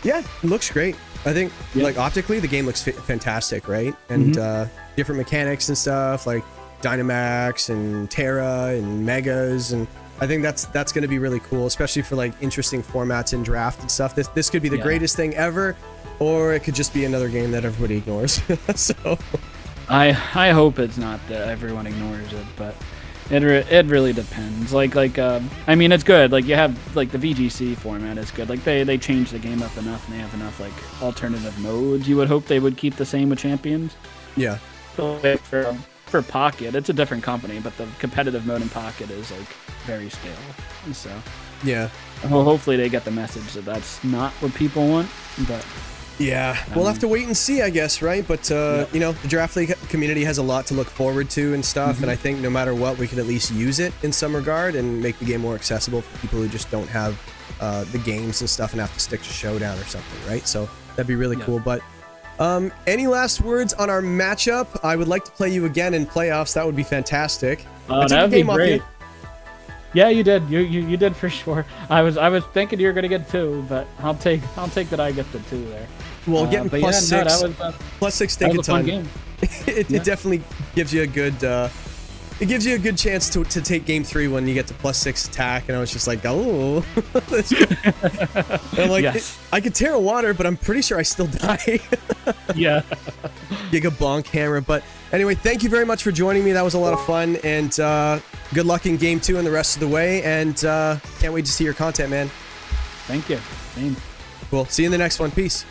Yeah, it looks great. I think like optically the game looks fantastic, right? And different mechanics and stuff like Dynamax and Terra and Megas, and I think that's going to be really cool, especially for like interesting formats in draft and stuff. This could be the greatest thing ever, or it could just be another game that everybody ignores. So I hope it's not that everyone ignores it, but it really depends. I mean, it's good. Like you have like the VGC format is good. Like they changed the game up enough, and they have enough like alternative modes. You would hope they would keep the same with Champions. Yeah. So for Pocket, it's a different company, but the competitive mode in Pocket is like very stale. And so yeah. Well, hopefully they get the message that that's not what people want, but. Yeah, we'll have to wait and see, I guess, right? But, the Draft League community has a lot to look forward to and stuff, and I think no matter what, we can at least use it in some regard and make the game more accessible for people who just don't have the games and stuff and have to stick to Showdown or something, right? So that'd be really cool. But any last words on our matchup? I would like to play you again in playoffs. That would be fantastic. That would be great. Yeah, you did. You did for sure. I was thinking you were gonna get 2, but I'll take that I get the 2 there. Well, getting plus yeah, 6, no, that plus 6 was a fun Tinkaton, game. it definitely gives you a good it gives you a good chance to take game 3 when you get to plus 6 attack, and I was just like, oh. I'm like, Yes. I could tear a water, but I'm pretty sure I still die. Yeah. Giga bonk hammer. But anyway, thank you very much for joining me. That was a lot of fun, and good luck in game 2 and the rest of the way, and can't wait to see your content, man. Thank you. Same. Cool. See you in the next one. Peace.